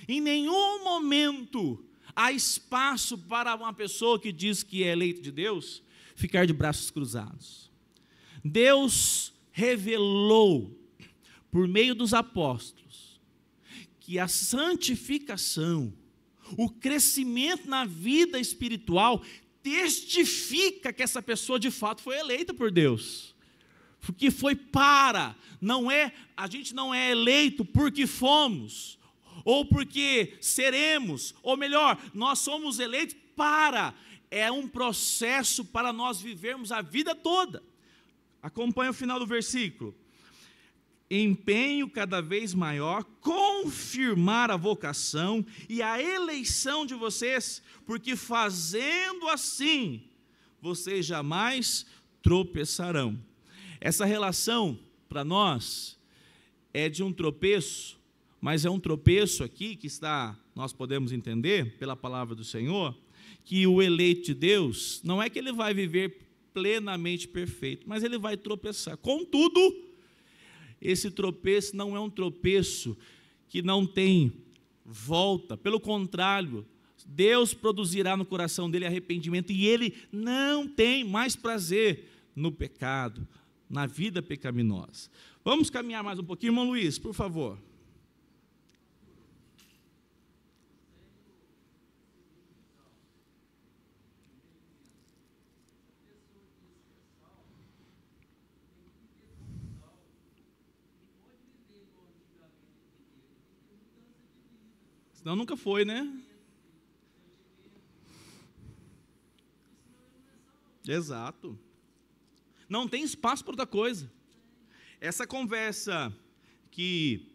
em nenhum momento há espaço para uma pessoa que diz que é eleito de Deus ficar de braços cruzados. Deus revelou, por meio dos apóstolos, que a santificação, o crescimento na vida espiritual, testifica que essa pessoa de fato foi eleita por Deus. Porque foi a gente não é eleito porque fomos, ou porque seremos, ou melhor, nós somos eleitos é um processo para nós vivermos a vida toda. Acompanhe o final do versículo. Empenho cada vez maior, confirmar a vocação e a eleição de vocês, porque fazendo assim, vocês jamais tropeçarão. Essa relação, para nós, é de um tropeço, mas é um tropeço aqui que nós podemos entender, pela palavra do Senhor, que o eleito de Deus, não é que ele vai viver plenamente perfeito, mas ele vai tropeçar. Contudo, esse tropeço não é um tropeço que não tem volta. Pelo contrário, Deus produzirá no coração dele arrependimento e ele não tem mais prazer no pecado, na vida pecaminosa. Vamos caminhar mais um pouquinho, irmão Luiz, por favor. Senão nunca foi, né? Exato. Não tem espaço para outra coisa. Essa conversa que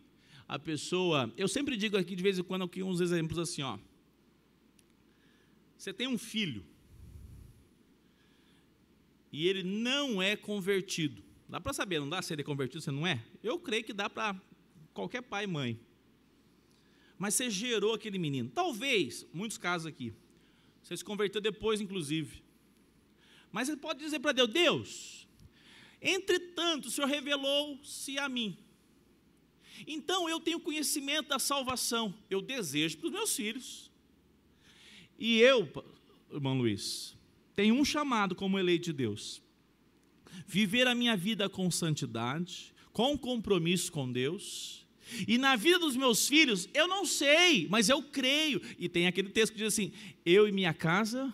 a pessoa... Eu sempre digo aqui de vez em quando aqui uns exemplos assim, ó. Você tem um filho e ele não é convertido. Dá para saber, não dá se ele é convertido, se não é? Eu creio que dá para qualquer pai e mãe. Mas você gerou aquele menino. Talvez, muitos casos aqui, você se converteu depois, inclusive. Mas você pode dizer para Deus, Deus, entretanto, o Senhor revelou-se a mim. Então, eu tenho conhecimento da salvação. Eu desejo para os meus filhos. E eu, irmão Luiz, tenho um chamado como eleito de Deus. viver a minha vida com santidade, com compromisso com Deus. E na vida dos meus filhos, eu não sei, mas eu creio. E tem aquele texto que diz assim: eu e minha casa.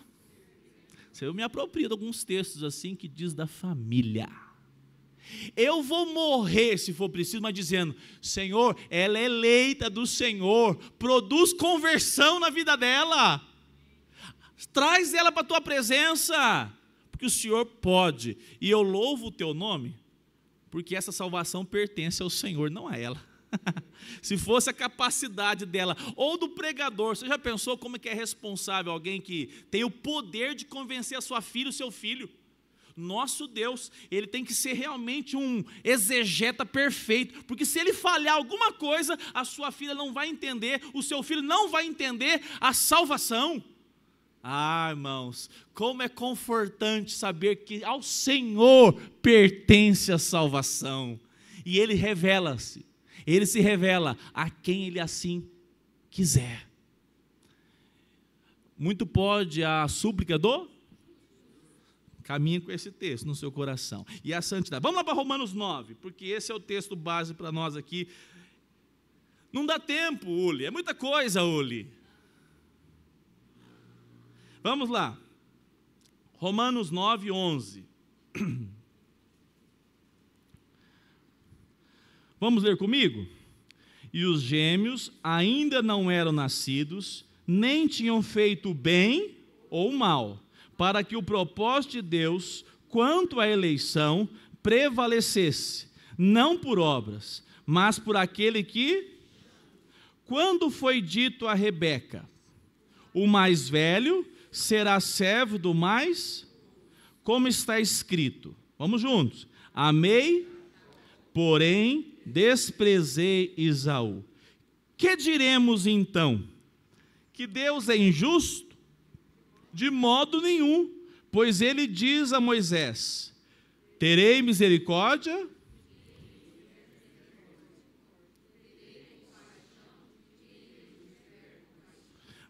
Eu me aproprio de alguns textos assim que diz da família. Eu vou morrer se for preciso, mas dizendo: Senhor, ela é eleita do Senhor, produz conversão na vida dela, traz ela para a tua presença, porque o Senhor pode. E eu louvo o teu nome, porque essa salvação pertence ao Senhor, não a ela. Se fosse a capacidade dela ou do pregador, você já pensou como é que é responsável alguém que tem o poder de convencer a sua filha, o seu filho? Nosso Deus, ele tem que ser realmente um exegeta perfeito, porque se ele falhar alguma coisa, a sua filha não vai entender, o seu filho não vai entender a salvação. Ah, irmãos, como é confortante saber que ao Senhor pertence a salvação, e ele revela-se. Ele se revela a quem ele assim quiser. Muito pode a súplica do? Caminha com esse texto no seu coração. E a santidade. Vamos lá para Romanos 9, porque esse é o texto base para nós aqui. Não dá tempo, Uli. É muita coisa, Uli. Vamos lá. Romanos 9, 11. Vamos ler comigo? E os gêmeos ainda não eram nascidos, nem tinham feito bem ou mal, para que o propósito de Deus, quanto à eleição, prevalecesse, não por obras, mas por aquele que, quando foi dito a Rebeca, o mais velho será servo do mais, como está escrito. Vamos juntos. Amei, porém desprezei Esaú. Que diremos então? Que Deus é injusto? De modo nenhum, pois ele diz a Moisés: terei misericórdia?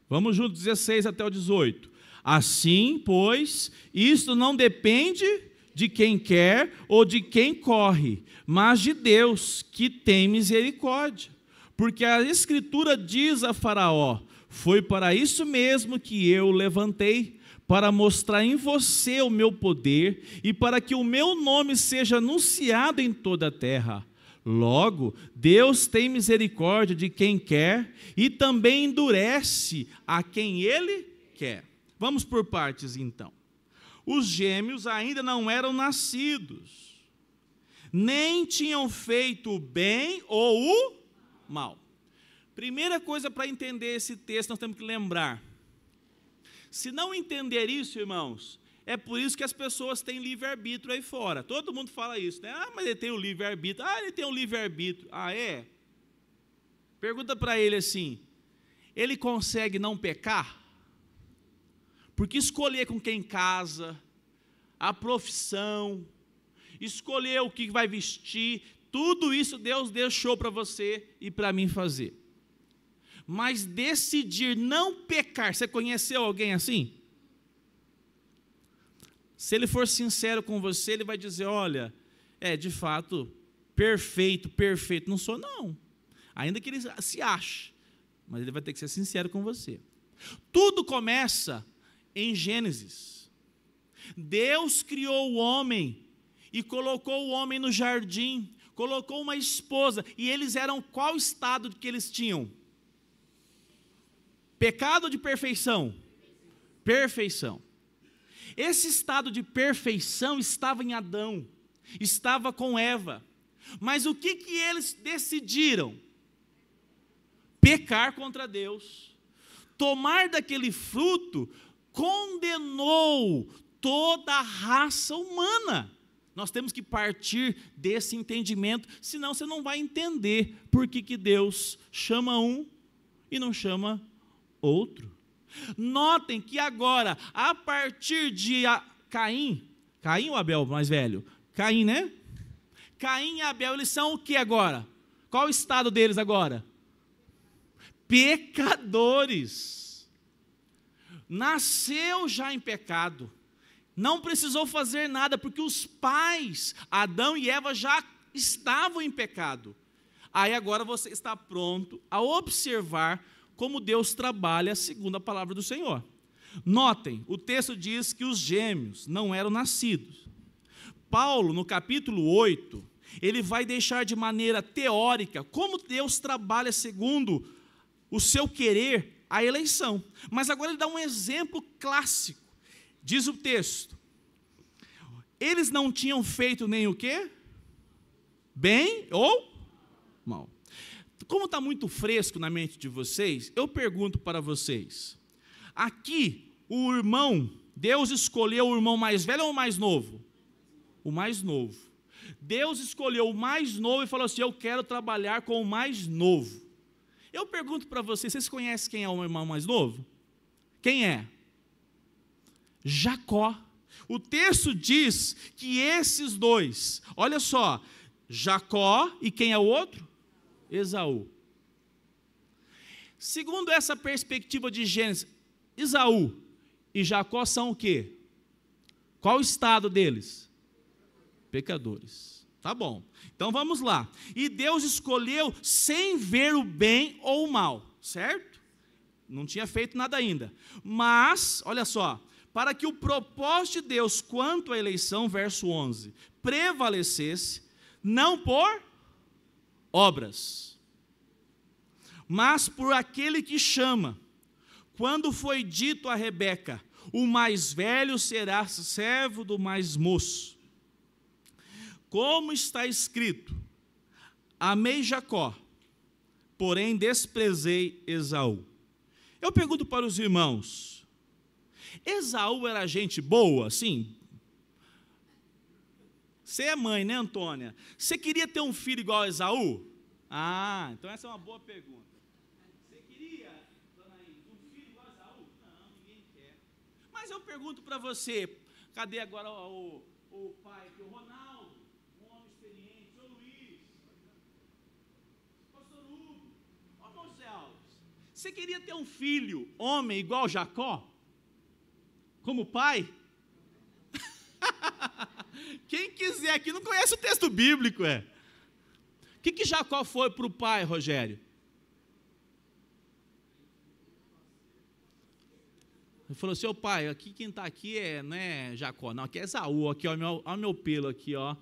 Vamos juntos, 16 até o 18. Assim, pois, isto não depende de quem quer ou de quem corre, mas de Deus, que tem misericórdia. Porque a Escritura diz a Faraó: foi para isso mesmo que eu levantei, para mostrar em você o meu poder e para que o meu nome seja anunciado em toda a terra. Logo, Deus tem misericórdia de quem quer e também endurece a quem Ele quer. Vamos por partes, então. Os gêmeos ainda não eram nascidos, nem tinham feito o bem ou o mal. Primeira coisa para entender esse texto, nós temos que lembrar. Se não entender isso, irmãos, é por isso que as pessoas têm livre-arbítrio aí fora. Todo mundo fala isso, né? Ah, mas ele tem o livre-arbítrio. Ah, ele tem o livre-arbítrio. Ah, é? Pergunta para ele assim: ele consegue não pecar? Porque escolher com quem casa, a profissão, escolher o que vai vestir, tudo isso Deus deixou para você e para mim fazer. Mas decidir não pecar, você conheceu alguém assim? Se ele for sincero com você, ele vai dizer: olha, de fato, perfeito, não sou não. Ainda que ele se ache, mas ele vai ter que ser sincero com você. Tudo começa em Gênesis. Deus criou o homem e colocou o homem no jardim, colocou uma esposa, e eles eram qual estado que eles tinham? Pecado ou de perfeição? Perfeição. Esse estado de perfeição estava em Adão, estava com Eva. Mas o que eles decidiram? Pecar contra Deus. Tomar daquele fruto condenou toda a raça humana. Nós temos que partir desse entendimento, senão você não vai entender por que Deus chama um e não chama outro. Notem que agora, a partir de Caim ou Abel mais velho? Caim, né? Caim e Abel, eles são o que agora? Qual o estado deles agora? Pecadores. Nasceu já em pecado, Não precisou fazer nada, porque os pais, Adão e Eva, já estavam em pecado. Aí agora você está pronto a observar como Deus trabalha segundo a palavra do Senhor. Notem, o texto diz que os gêmeos não eram nascidos. Paulo, no capítulo 8, ele vai deixar de maneira teórica como Deus trabalha segundo o seu querer a eleição. Mas agora ele dá um exemplo clássico. Diz o texto: eles não tinham feito nem o quê? Bem ou mal. Como está muito fresco na mente de vocês, eu pergunto para vocês: aqui, o irmão, Deus escolheu o irmão mais velho ou o mais novo? O mais novo. Deus escolheu o mais novo e falou assim: eu quero trabalhar com o mais novo. Eu pergunto para vocês conhecem quem é o irmão mais novo? Quem é? Jacó. O texto diz que esses dois, olha só, Jacó e quem é o outro? Esaú. Segundo essa perspectiva de Gênesis, Esaú e Jacó são o quê? Qual o estado deles? Pecadores. Tá bom. Então vamos lá. E Deus escolheu sem ver o bem ou o mal, certo? Não tinha feito nada ainda. Mas, olha só, para que o propósito de Deus quanto à eleição, verso 11, prevalecesse, não por obras, mas por aquele que chama. Quando foi dito a Rebeca: o mais velho será servo do mais moço. Como está escrito: amei Jacó, porém desprezei Esaú. Eu pergunto para os irmãos: Esaú era gente boa, sim? Você é mãe, né, Antônia? Você queria ter um filho igual a Esaú? Ah, então essa é uma boa pergunta. Você queria, dona Anaís, um filho igual a Esaú? Não, ninguém quer. Mas eu pergunto para você, cadê agora o pai, o Ronaldo, um homem experiente, o Luiz, o pastor Hugo, o Moisés Alves. Você queria ter um filho, homem, igual Jacó? Como pai? Quem quiser aqui não conhece o texto bíblico, é. O que Jacó foi para o pai, Rogério? Ele falou: seu pai, aqui quem está aqui não é Jacó, não, aqui é Esaú, aqui, ó, o meu pelo aqui, ó.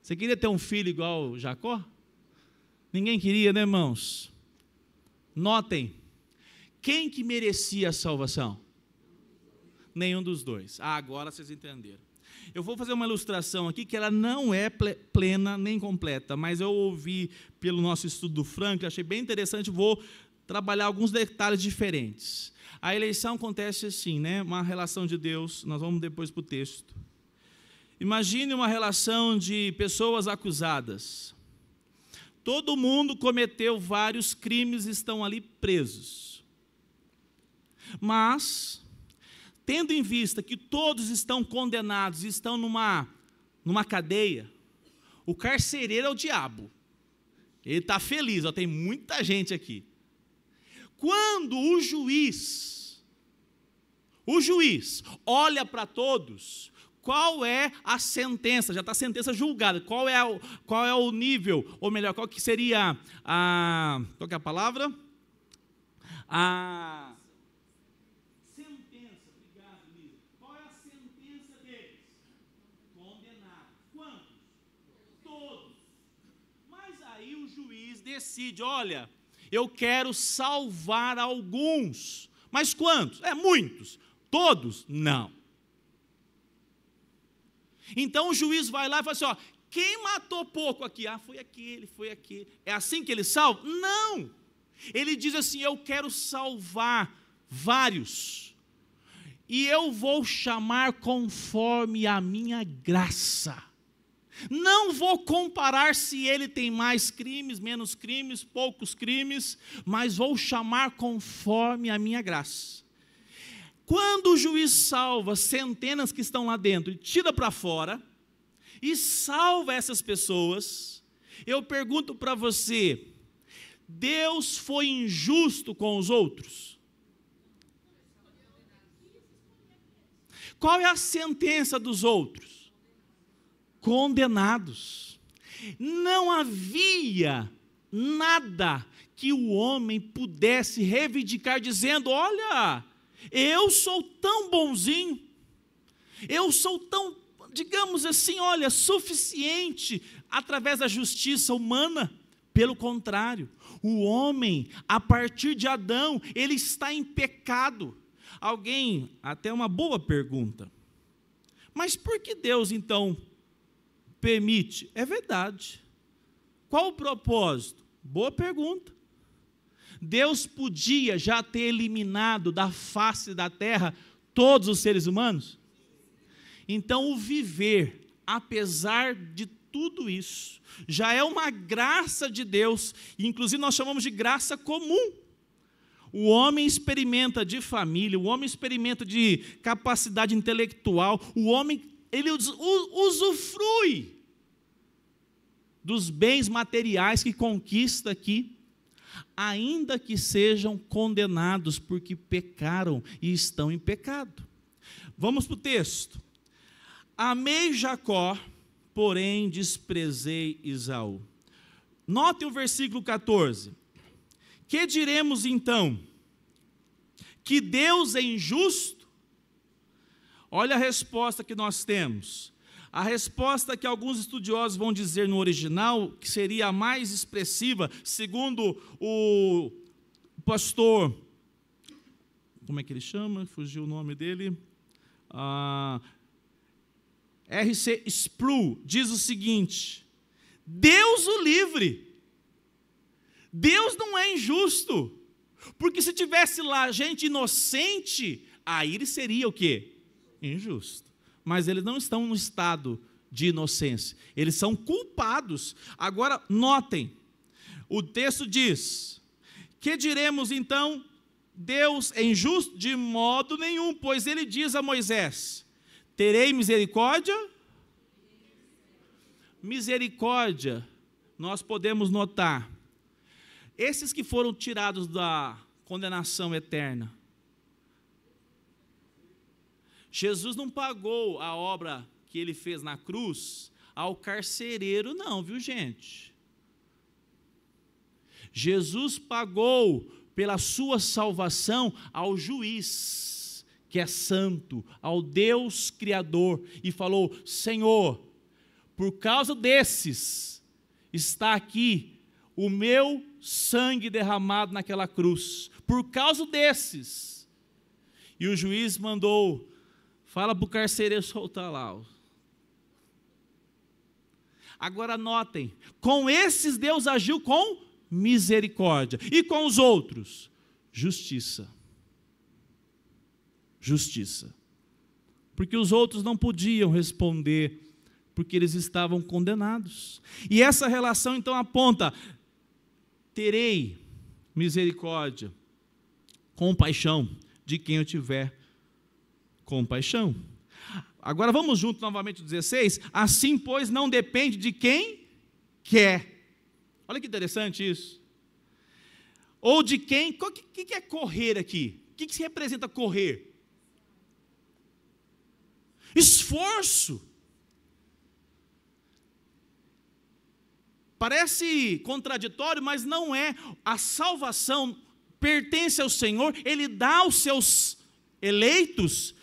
Você queria ter um filho igual Jacó? Ninguém queria, né, irmãos? Notem, quem que merecia a salvação? Nenhum dos dois. Ah, agora vocês entenderam. Eu vou fazer uma ilustração aqui que ela não é plena nem completa, mas eu ouvi pelo nosso estudo do Franklin, achei bem interessante, vou trabalhar alguns detalhes diferentes. A eleição acontece assim, né? Uma relação de Deus, nós vamos depois para o texto. Imagine uma relação de pessoas acusadas. Todo mundo cometeu vários crimes e estão ali presos. Mas, tendo em vista que todos estão condenados e estão numa cadeia, o carcereiro é o diabo. Ele está feliz, ó, tem muita gente aqui. Quando o juiz olha para todos, qual é a sentença? Já está a sentença julgada. Qual é o nível? Ou melhor, qual que seria qual que é a palavra? A sentença. Obrigado, Lisa. Qual é a sentença deles? Condenado. Quantos? Todos. Mas aí o juiz decide: olha, eu quero salvar alguns. Mas quantos? Muitos. Todos? Não. Então o juiz vai lá e fala assim: ó, quem matou pouco aqui? Ah, foi aquele, foi aquele. É assim que ele salva? Não. Ele diz assim: eu quero salvar vários. E eu vou chamar conforme a minha graça. Não vou comparar se ele tem mais crimes, menos crimes, poucos crimes, mas vou chamar conforme a minha graça. Quando o juiz salva centenas que estão lá dentro e tira para fora, e salva essas pessoas, eu pergunto para você: Deus foi injusto com os outros? Qual é a sentença dos outros? Condenados. Não havia nada que o homem pudesse reivindicar dizendo: olha, eu sou tão bonzinho, eu sou tão, digamos assim, olha, suficiente através da justiça humana. Pelo contrário, o homem, a partir de Adão, ele está em pecado. Alguém, até uma boa pergunta, mas por que Deus então permite? É verdade. Qual o propósito? Boa pergunta. Deus podia já ter eliminado da face da terra todos os seres humanos? Então o viver, apesar de tudo isso, já é uma graça de Deus, inclusive nós chamamos de graça comum. O homem experimenta de família, o homem experimenta de capacidade intelectual, o homem, ele usufrui dos bens materiais que conquista aqui, ainda que sejam condenados porque pecaram e estão em pecado. Vamos para o texto. Amei Jacó, porém desprezei Esaú. Notem o versículo 14. Que diremos então? Que Deus é injusto? Olha a resposta que nós temos. A resposta que alguns estudiosos vão dizer no original, que seria a mais expressiva, segundo o pastor, como é que ele chama? Fugiu o nome dele. R.C. Sproul diz o seguinte: Deus o livre. Deus não é injusto, porque se tivesse lá gente inocente, aí ele seria o quê? Injusto. Mas eles não estão no estado de inocência, eles são culpados. Agora, notem, o texto diz: que diremos então, Deus é injusto? De modo nenhum, pois ele diz a Moisés: terei misericórdia? Misericórdia, nós podemos notar, esses que foram tirados da condenação eterna, Jesus não pagou a obra que ele fez na cruz ao carcereiro, não, viu, gente? Jesus pagou pela sua salvação ao juiz, que é santo, ao Deus Criador, e falou: Senhor, por causa desses, está aqui o meu sangue derramado naquela cruz, por causa desses. E o juiz mandou: fala para o carcereiro soltar lá. Agora notem, com esses Deus agiu com misericórdia, e com os outros, justiça. Justiça. Porque os outros não podiam responder, porque eles estavam condenados. E essa relação então aponta: terei misericórdia, compaixão de quem eu tiver compaixão. Agora vamos junto novamente ao 16. Assim, pois, não depende de quem quer. Olha que interessante isso. Ou de quem, o que é correr aqui? O que se representa correr? Esforço. Parece contraditório, mas não é. A salvação pertence ao Senhor, Ele dá aos seus eleitos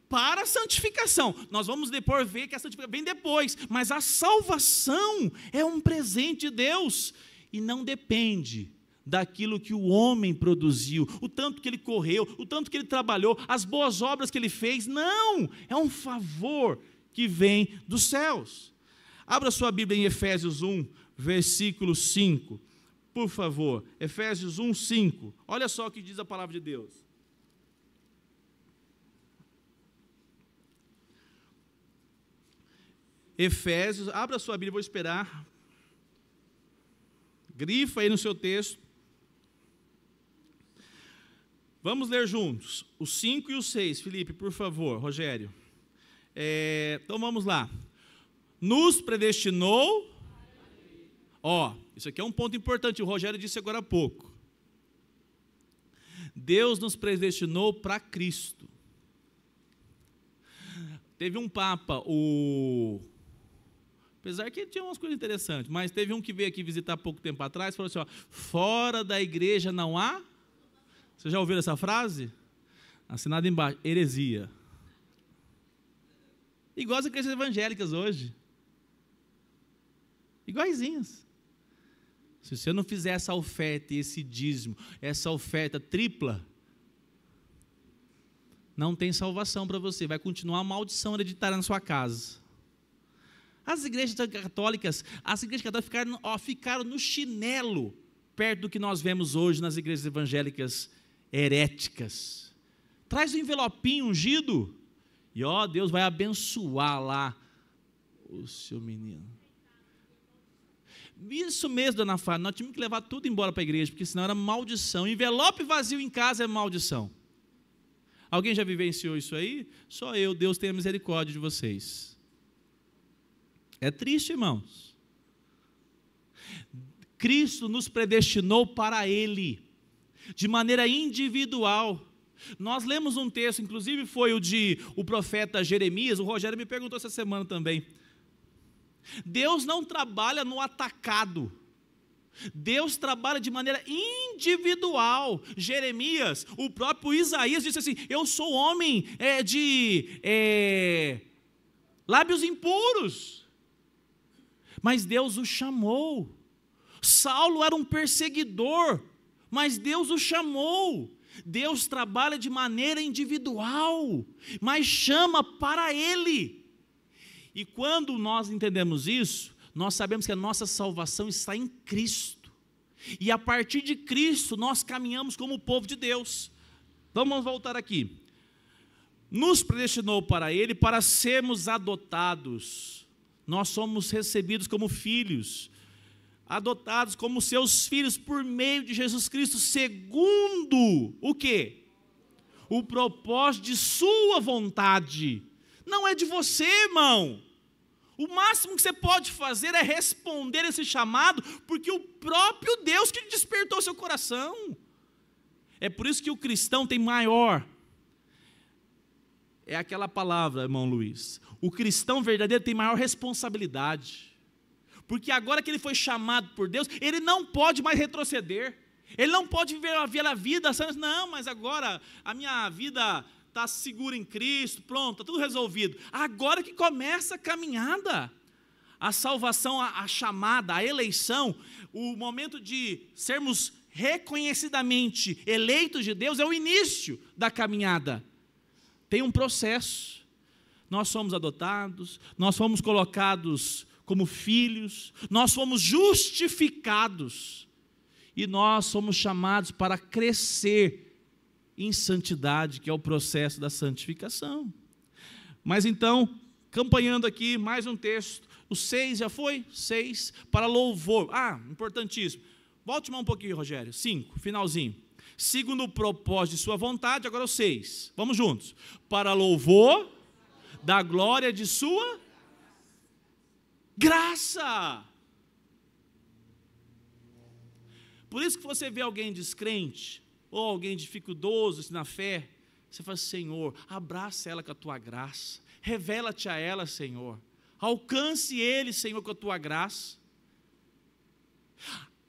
para a santificação. Nós vamos depois ver que a santificação vem depois, mas a salvação é um presente de Deus, e não depende daquilo que o homem produziu, o tanto que ele correu, o tanto que ele trabalhou, as boas obras que ele fez. Não, é um favor que vem dos céus. Abra sua Bíblia em Efésios 1, versículo 5, por favor. Efésios 1, 5. Olha só o que diz a palavra de Deus. Efésios, abra sua Bíblia, vou esperar. Grifa aí no seu texto. Vamos ler juntos, o 5 e o 6, Felipe, por favor, Rogério. Então vamos lá. Nos predestinou. Isso aqui é um ponto importante, o Rogério disse agora há pouco. Deus nos predestinou para Cristo. Teve um papa, apesar que ele tinha umas coisas interessantes, mas teve um que veio aqui visitar há pouco tempo atrás e falou assim, ó, fora da igreja não há... Vocês já ouviram essa frase? Assinado embaixo, heresia. Igual as igrejas evangélicas hoje. Iguaizinhas. Se você não fizer essa oferta e esse dízimo, essa oferta tripla, não tem salvação para você, vai continuar a maldição hereditária na sua casa. As igrejas católicas ficaram no chinelo, perto do que nós vemos hoje nas igrejas evangélicas heréticas. Traz um envelopinho ungido, e Deus vai abençoar lá o seu menino. Isso mesmo, dona Fábio, nós tínhamos que levar tudo embora para a igreja, porque senão era maldição. Envelope vazio em casa é maldição. Alguém já vivenciou isso aí? Só eu, Deus tenha misericórdia de vocês. É triste, irmãos. Cristo nos predestinou para Ele, de maneira individual. Nós lemos um texto, inclusive foi o profeta Jeremias, o Rogério me perguntou essa semana também. Deus não trabalha no atacado, Deus trabalha de maneira individual. Jeremias, o próprio Isaías disse assim, eu sou homem de lábios impuros, mas Deus o chamou. Saulo era um perseguidor, mas Deus o chamou. Deus trabalha de maneira individual, mas chama para Ele. E quando nós entendemos isso, nós sabemos que a nossa salvação está em Cristo. E a partir de Cristo, nós caminhamos como o povo de Deus. Então vamos voltar aqui. Nos predestinou para Ele para sermos adotados. Nós somos recebidos como filhos, adotados como seus filhos por meio de Jesus Cristo, segundo o quê? O propósito de sua vontade. Não é de você, irmão. O máximo que você pode fazer é responder esse chamado, porque o próprio Deus que despertou seu coração. É por isso que o cristão tem maior, é aquela palavra, irmão Luiz, o cristão verdadeiro tem maior responsabilidade, porque agora que ele foi chamado por Deus, ele não pode mais retroceder, ele não pode viver a vida, não, mas agora a minha vida está segura em Cristo, pronto, está tudo resolvido. Agora que começa a caminhada, a salvação, a chamada, a eleição, o momento de sermos reconhecidamente eleitos de Deus é o início da caminhada. Tem um processo. Nós somos adotados, nós fomos colocados como filhos, nós fomos justificados e nós somos chamados para crescer em santidade, que é o processo da santificação. Mas então, acompanhando aqui mais um texto, o 6 já foi? 6, para louvor. Importantíssimo. Volte mais um pouquinho, Rogério. 5, finalzinho. Segundo o propósito de sua vontade, agora o 6. Vamos juntos. Para louvor da glória de sua graça. Por isso que você vê alguém descrente, ou alguém dificultoso na fé, você fala, Senhor, abraça ela com a tua graça, revela-te a ela, Senhor, alcance ele, Senhor, com a tua graça.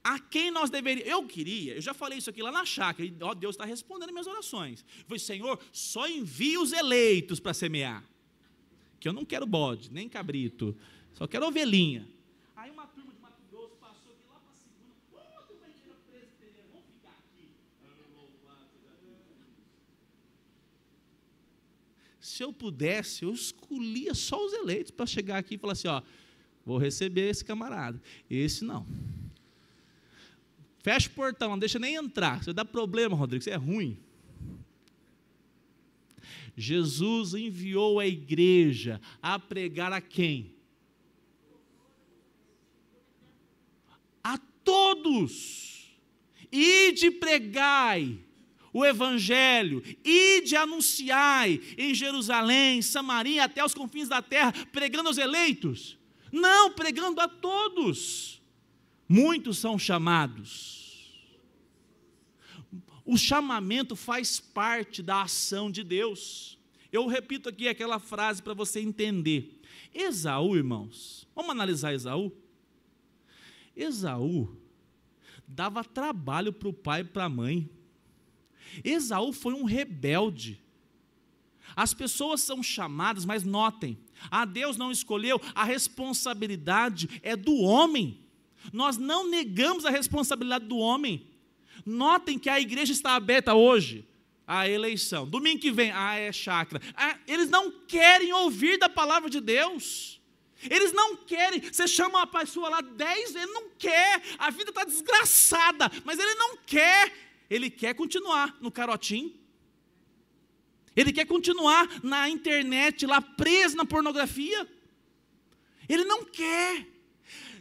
A quem nós deveríamos, eu já falei isso aqui lá na chácara, e Deus está respondendo minhas orações. Eu falei, Senhor, só envia os eleitos para semear, que eu não quero bode, nem cabrito, só quero ovelhinha. Aí uma turma de Mato Grosso passou aqui lá para a segunda, tu vai tirar presbiteriano, vamos ficar aqui. Se eu pudesse, eu escolhia só os eleitos para chegar aqui e falar assim, vou receber esse camarada, esse não. Fecha o portão, não deixa nem entrar, você dá problema, Rodrigo, isso é ruim. Jesus enviou a igreja a pregar a quem? A todos. Ide pregai o evangelho, ide anunciai em Jerusalém, Samaria, até os confins da terra, pregando aos eleitos? Não, pregando a todos. Muitos são chamados. O chamamento faz parte da ação de Deus. Eu repito aqui aquela frase para você entender. Esaú, irmãos, vamos analisar Esaú? Esaú dava trabalho para o pai e para a mãe. Esaú foi um rebelde. As pessoas são chamadas, mas notem, Deus não escolheu, a responsabilidade é do homem. Nós não negamos a responsabilidade do homem. Notem que a igreja está aberta hoje à eleição. Domingo que vem, é chácara. Eles não querem ouvir da palavra de Deus. Eles não querem. Você chama uma pessoa lá 10, ele não quer. A vida está desgraçada, mas ele não quer. Ele quer continuar no carotim. Ele quer continuar na internet, lá preso na pornografia. Ele não quer.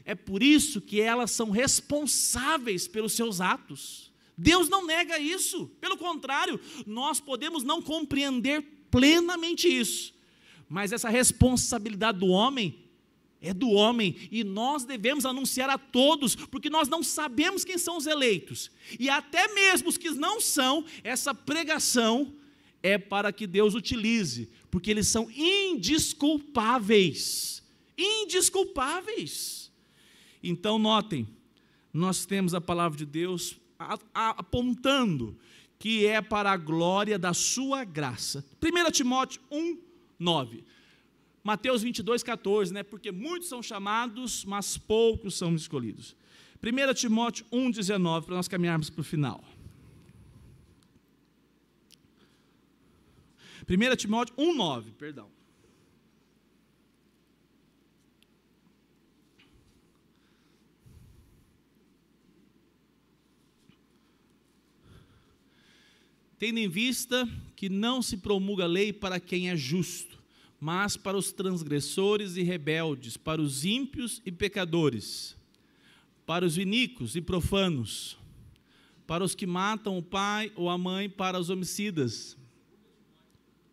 É por isso que elas são responsáveis pelos seus atos. Deus não nega isso. Pelo contrário, nós podemos não compreender plenamente isso. Mas essa responsabilidade do homem é do homem. E nós devemos anunciar a todos, porque nós não sabemos quem são os eleitos. E até mesmo os que não são, essa pregação é para que Deus utilize, porque eles são indesculpáveis. Indesculpáveis. Então, notem, nós temos a palavra de Deus apontando que é para a glória da sua graça. 1 Timóteo 1, 9. Mateus 22, 14, né? Porque muitos são chamados, mas poucos são escolhidos. 1 Timóteo 1, 19, para nós caminharmos para o final. 1 Timóteo 1, 9, perdão. Tendo em vista que não se promulga lei para quem é justo, mas para os transgressores e rebeldes, para os ímpios e pecadores, para os iníquos e profanos, para os que matam o pai ou a mãe, para os homicidas.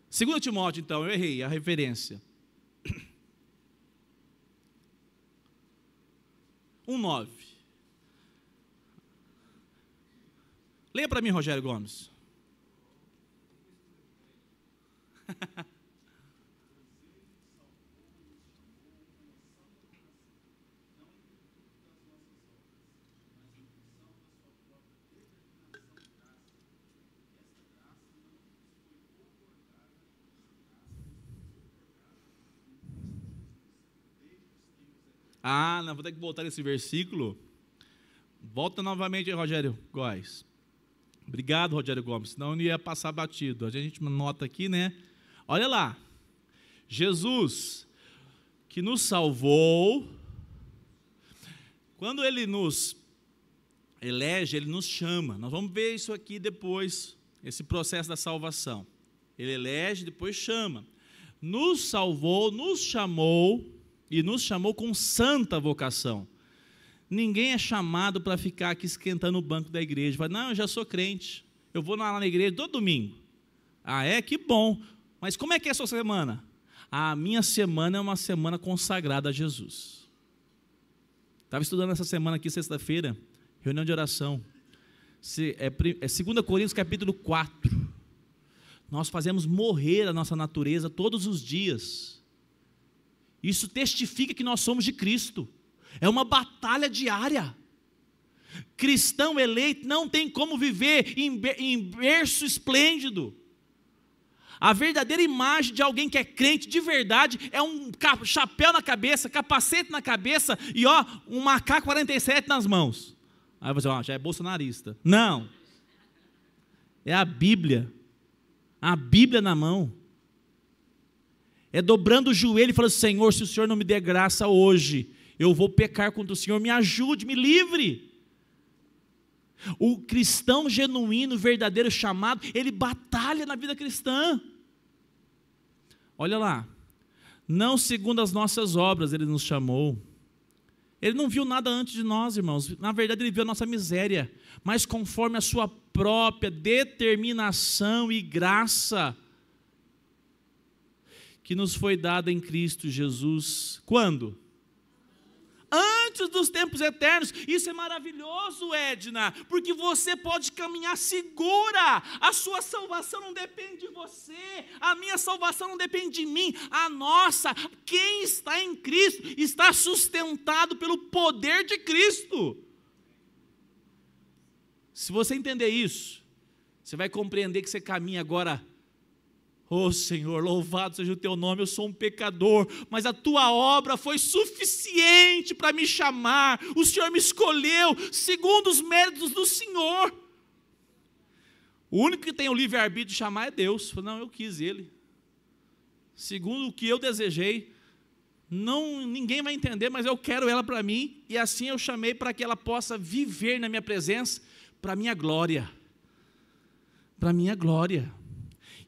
2 Timóteo, então, eu errei a referência. 1:9. Leia para mim, Rogério Gomes. Não, vou ter que voltar nesse versículo. Volta novamente aí, Rogério Góes. Obrigado, Rogério Gomes, senão não ia passar batido. A gente nota aqui, né? Olha lá. Jesus, que nos salvou, quando Ele nos elege, Ele nos chama. Nós vamos ver isso aqui depois, esse processo da salvação. Ele elege, depois chama. Nos salvou, nos chamou, e nos chamou com santa vocação. Ninguém é chamado para ficar aqui esquentando o banco da igreja. Fala, não, eu já sou crente, eu vou lá na igreja todo domingo. Que bom. Mas como é que é a sua semana? A minha semana é uma semana consagrada a Jesus. Estava estudando essa semana aqui, sexta-feira, reunião de oração. É 2 Coríntios capítulo 4. Nós fazemos morrer a nossa natureza todos os dias. Isso testifica que nós somos de Cristo. É uma batalha diária. Cristão eleito não tem como viver em berço esplêndido. A verdadeira imagem de alguém que é crente de verdade é um chapéu na cabeça, capacete na cabeça e um AK-47 nas mãos. Aí você já é bolsonarista. Não. É a Bíblia. A Bíblia na mão. É dobrando o joelho e falando, Senhor, se o Senhor não me der graça hoje, eu vou pecar contra o Senhor, me ajude, me livre. O cristão genuíno, verdadeiro chamado, ele batalha na vida cristã. Olha lá, não segundo as nossas obras ele nos chamou. Ele não viu nada antes de nós, irmãos. Na verdade, ele viu a nossa miséria, mas conforme a sua própria determinação e graça, que nos foi dada em Cristo Jesus. Quando? antes dos tempos eternos. Isso é maravilhoso, Edna, porque você pode caminhar segura. A sua salvação não depende de você, a minha salvação não depende de mim, a nossa. Quem está em Cristo está sustentado pelo poder de Cristo. Se você entender isso, você vai compreender que você caminha agora. Oh Senhor, louvado seja o teu nome, eu sou um pecador, mas a tua obra foi suficiente para me chamar, o Senhor me escolheu, segundo os méritos do Senhor. O único que tem o livre-arbítrio de chamar é Deus. Não, eu quis Ele, segundo o que eu desejei. Não, ninguém vai entender, mas eu quero ela para mim, e assim eu chamei para que ela possa viver na minha presença, para a minha glória, para a minha glória.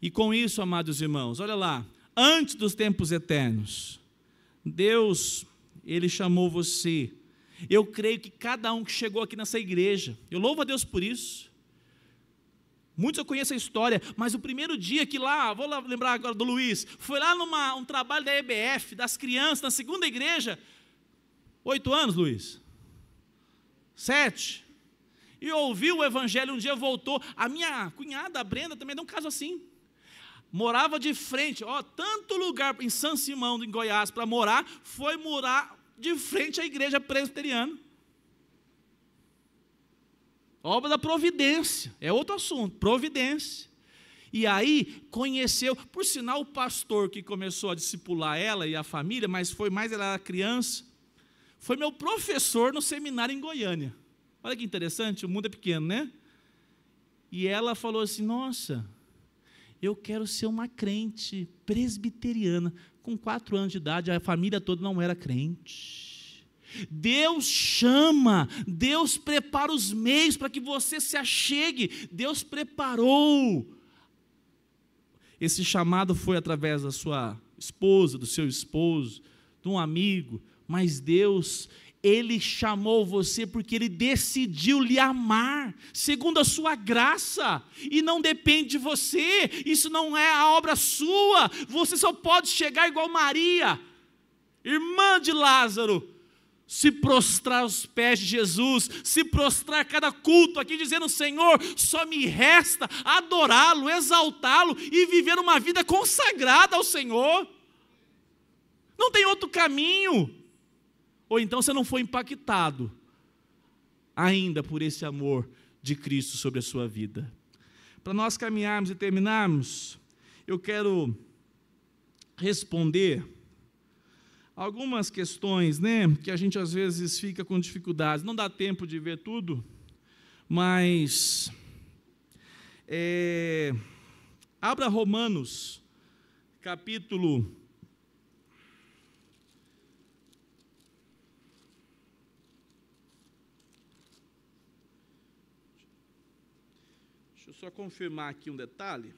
E com isso, amados irmãos, olha lá, antes dos tempos eternos, Deus, Ele chamou você. Eu creio que cada um que chegou aqui nessa igreja, eu louvo a Deus por isso. Muitos eu conheço a história, mas o primeiro dia que lá, vou lá lembrar agora do Luiz, foi lá um trabalho da EBF, das crianças, na segunda igreja, 8 anos, Luiz? 7. E ouviu o evangelho, um dia voltou. A minha cunhada, a Brenda, também deu um caso assim. Morava de frente, tanto lugar em São Simão, em Goiás, para morar, foi morar de frente à igreja presbiteriana. Obra da providência, é outro assunto, providência. E aí conheceu, por sinal, o pastor que começou a discipular ela e a família, mas foi mais, ela era criança, foi meu professor no seminário em Goiânia. Olha que interessante, o mundo é pequeno, né? E ela falou assim, nossa, eu quero ser uma crente presbiteriana. Com 4 anos de idade, a família toda não era crente. Deus chama, Deus prepara os meios para que você se achegue. Deus preparou. Esse chamado foi através da sua esposa, do seu esposo, de um amigo, mas Deus, Ele chamou você porque Ele decidiu lhe amar, segundo a sua graça, e não depende de você, isso não é a obra sua, você só pode chegar igual Maria, irmã de Lázaro, se prostrar aos pés de Jesus, se prostrar a cada culto aqui, dizendo, Senhor, só me resta adorá-lo, exaltá-lo, e viver uma vida consagrada ao Senhor, não tem outro caminho. Ou então você não foi impactado ainda por esse amor de Cristo sobre a sua vida. Para nós caminharmos e terminarmos, eu quero responder algumas questões, né, que a gente às vezes fica com dificuldades. Não dá tempo de ver tudo, mas abra Romanos, capítulo 'Deixa eu só confirmar aqui um detalhe.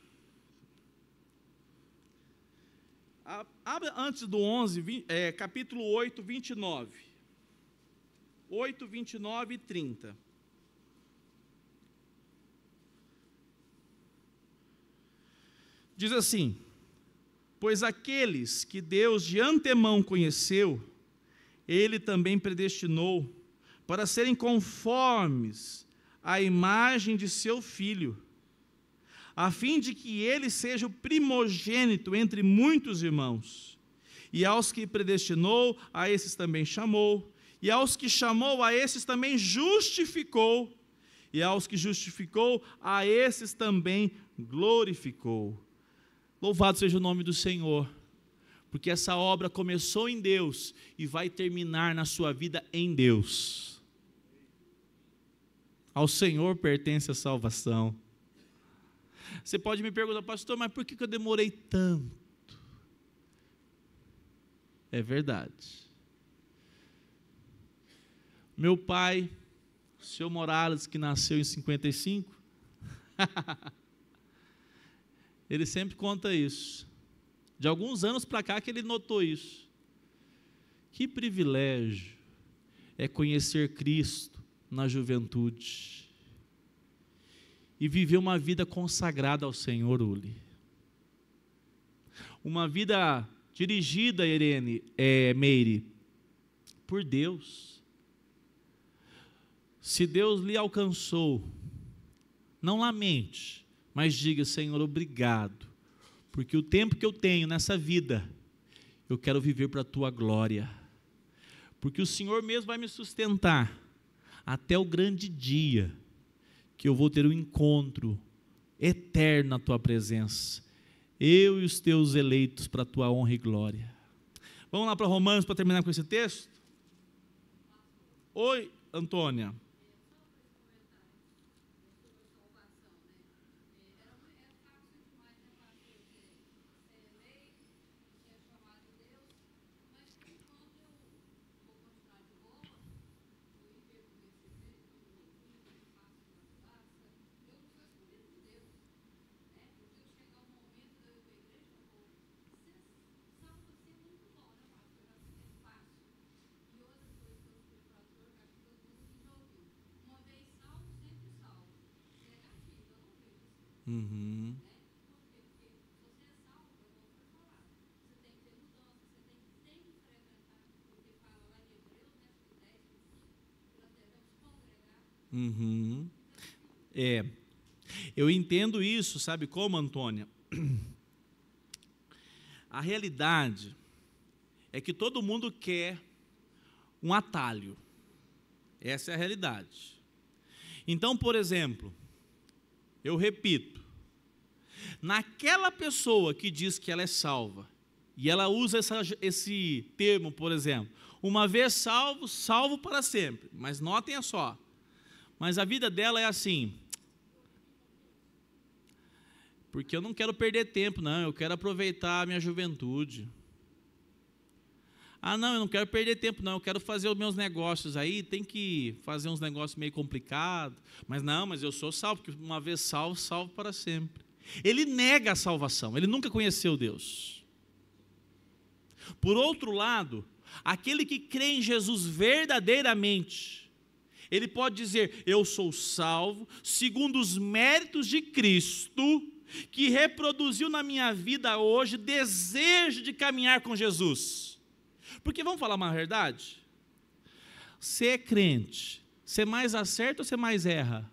Abra antes do 11, capítulo 8, 29. 8, 29 e 30. Diz assim, pois aqueles que Deus de antemão conheceu, Ele também predestinou para serem conformes à imagem de seu Filho, a fim de que ele seja o primogênito entre muitos irmãos. E aos que predestinou, a esses também chamou, e aos que chamou, a esses também justificou, e aos que justificou, a esses também glorificou. Louvado seja o nome do Senhor, porque essa obra começou em Deus e vai terminar na sua vida em Deus. Ao Senhor pertence a salvação. Você pode me perguntar, pastor, mas por que eu demorei tanto? É verdade. Meu pai, o seu Morales, que nasceu em 55, ele sempre conta isso. De alguns anos para cá que ele notou isso. Que privilégio é conhecer Cristo na juventude e viver uma vida consagrada ao Senhor, Uli. Uma vida dirigida, Meire, por Deus. Se Deus lhe alcançou, não lamente, mas diga: Senhor, obrigado, porque o tempo que eu tenho nessa vida, eu quero viver para a tua glória, porque o Senhor mesmo vai me sustentar até o grande dia que eu vou ter um encontro eterno na tua presença, eu e os teus eleitos para a tua honra e glória. Vamos lá para Romanos para terminar com esse texto? Oi, Antônia. Uhum. Uhum. Eu entendo isso, sabe como, Antônia? A realidade é que todo mundo quer um atalho. Essa é a realidade. Então, por exemplo, eu repito, naquela pessoa que diz que ela é salva, e ela usa esse termo, por exemplo, uma vez salvo, salvo para sempre. Mas notem só, mas a vida dela é assim: porque eu não quero perder tempo, não, eu quero aproveitar a minha juventude. Ah, não, eu não quero perder tempo, não, eu quero fazer os meus negócios aí, tem que fazer uns negócios meio complicados, mas eu sou salvo, porque uma vez salvo, salvo para sempre. Ele nega a salvação, ele nunca conheceu Deus. Por outro lado, aquele que crê em Jesus verdadeiramente, ele pode dizer: eu sou salvo segundo os méritos de Cristo, que reproduziu na minha vida hoje desejo de caminhar com Jesus. Porque vamos falar uma verdade? Você é crente, você mais acerta ou você mais erra?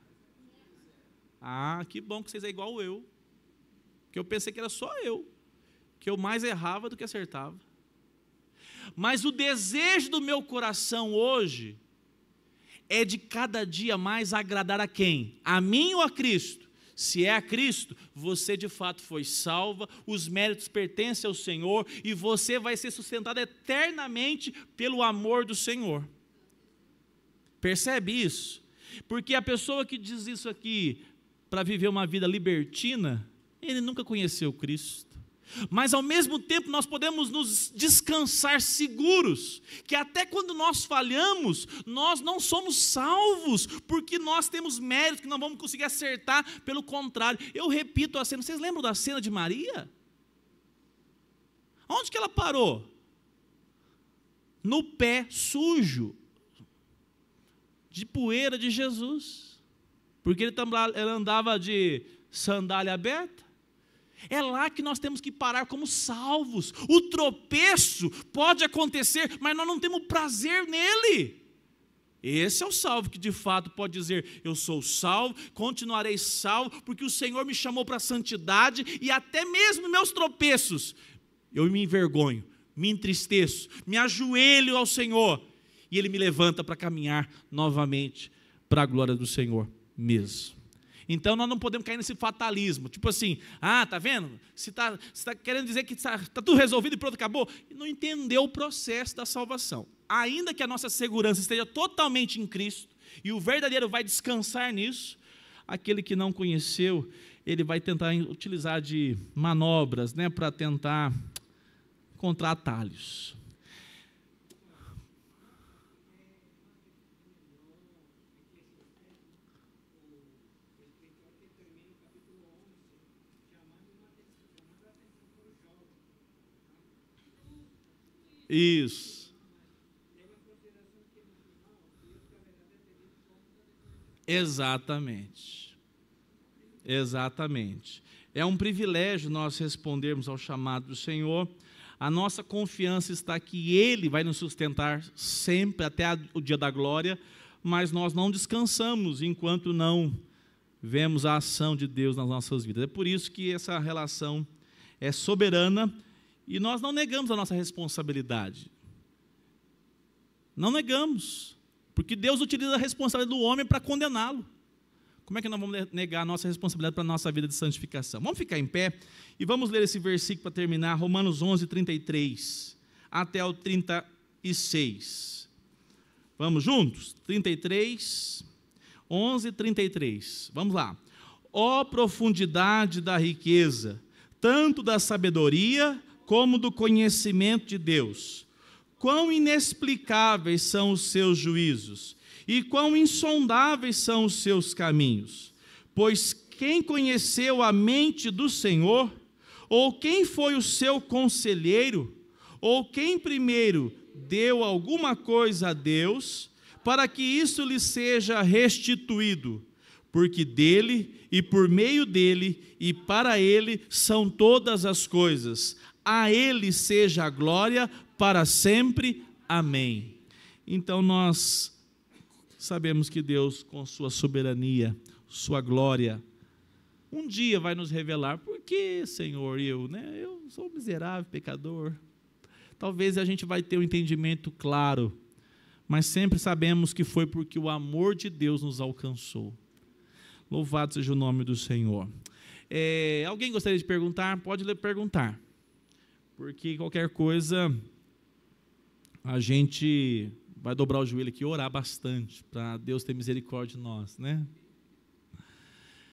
Ah, que bom que vocês é igual eu, que eu pensei que era só eu, que eu mais errava do que acertava. Mas o desejo do meu coração hoje é de cada dia mais agradar a quem? A mim ou a Cristo? Se é a Cristo, você de fato foi salva, os méritos pertencem ao Senhor e você vai ser sustentado eternamente pelo amor do Senhor. Percebe isso? Porque a pessoa que diz isso aqui para viver uma vida libertina, ele nunca conheceu Cristo. Mas ao mesmo tempo nós podemos nos descansar seguros, que até quando nós falhamos, nós não somos salvos, porque nós temos méritos que não vamos conseguir acertar, pelo contrário. Eu repito a cena, vocês lembram da cena de Maria? Onde que ela parou? No pé sujo, de poeira de Jesus, porque ele andava de sandália aberta. É lá que nós temos que parar como salvos. O tropeço pode acontecer, mas nós não temos prazer nele. Esse é o salvo que de fato pode dizer: eu sou salvo, continuarei salvo, porque o Senhor me chamou para a santidade, e até mesmo meus tropeços, eu me envergonho, me entristeço, me ajoelho ao Senhor, e Ele me levanta para caminhar novamente para a glória do Senhor mesmo. Então nós não podemos cair nesse fatalismo, tipo assim: ah, tá vendo? Se está querendo dizer que está tudo resolvido e pronto, acabou. E não entendeu o processo da salvação. Ainda que a nossa segurança esteja totalmente em Cristo, e o verdadeiro vai descansar nisso, aquele que não conheceu, ele vai tentar utilizar de manobras, né, para tentar encontrar atalhos. Isso. Exatamente. Exatamente. É um privilégio nós respondermos ao chamado do Senhor. A nossa confiança está que Ele vai nos sustentar sempre até o dia da glória, mas nós não descansamos enquanto não vemos a ação de Deus nas nossas vidas. É por isso que essa relação é soberana e nós não negamos a nossa responsabilidade. Não negamos, porque Deus utiliza a responsabilidade do homem para condená-lo. Como é que nós vamos negar a nossa responsabilidade para a nossa vida de santificação? Vamos ficar em pé e vamos ler esse versículo para terminar, Romanos 11, 33 até o 36. Vamos juntos? 33, 11, 33. Vamos lá. Ó profundidade da riqueza, tanto da sabedoria como do conhecimento de Deus. Quão inexplicáveis são os seus juízos e quão insondáveis são os seus caminhos. Pois quem conheceu a mente do Senhor, ou quem foi o seu conselheiro, ou quem primeiro deu alguma coisa a Deus, para que isso lhe seja restituído? Porque dele, e por meio dele, e para ele são todas as coisas. A ele seja a glória para sempre. Amém. Então nós sabemos que Deus, com sua soberania, sua glória, um dia vai nos revelar: por que, Senhor, eu sou um miserável pecador. Talvez a gente vai ter um entendimento claro, mas sempre sabemos que foi porque o amor de Deus nos alcançou. Louvado seja o nome do Senhor. Alguém gostaria de perguntar? Pode perguntar, porque qualquer coisa a gente vai dobrar o joelho aqui e orar bastante, para Deus ter misericórdia de nós, né?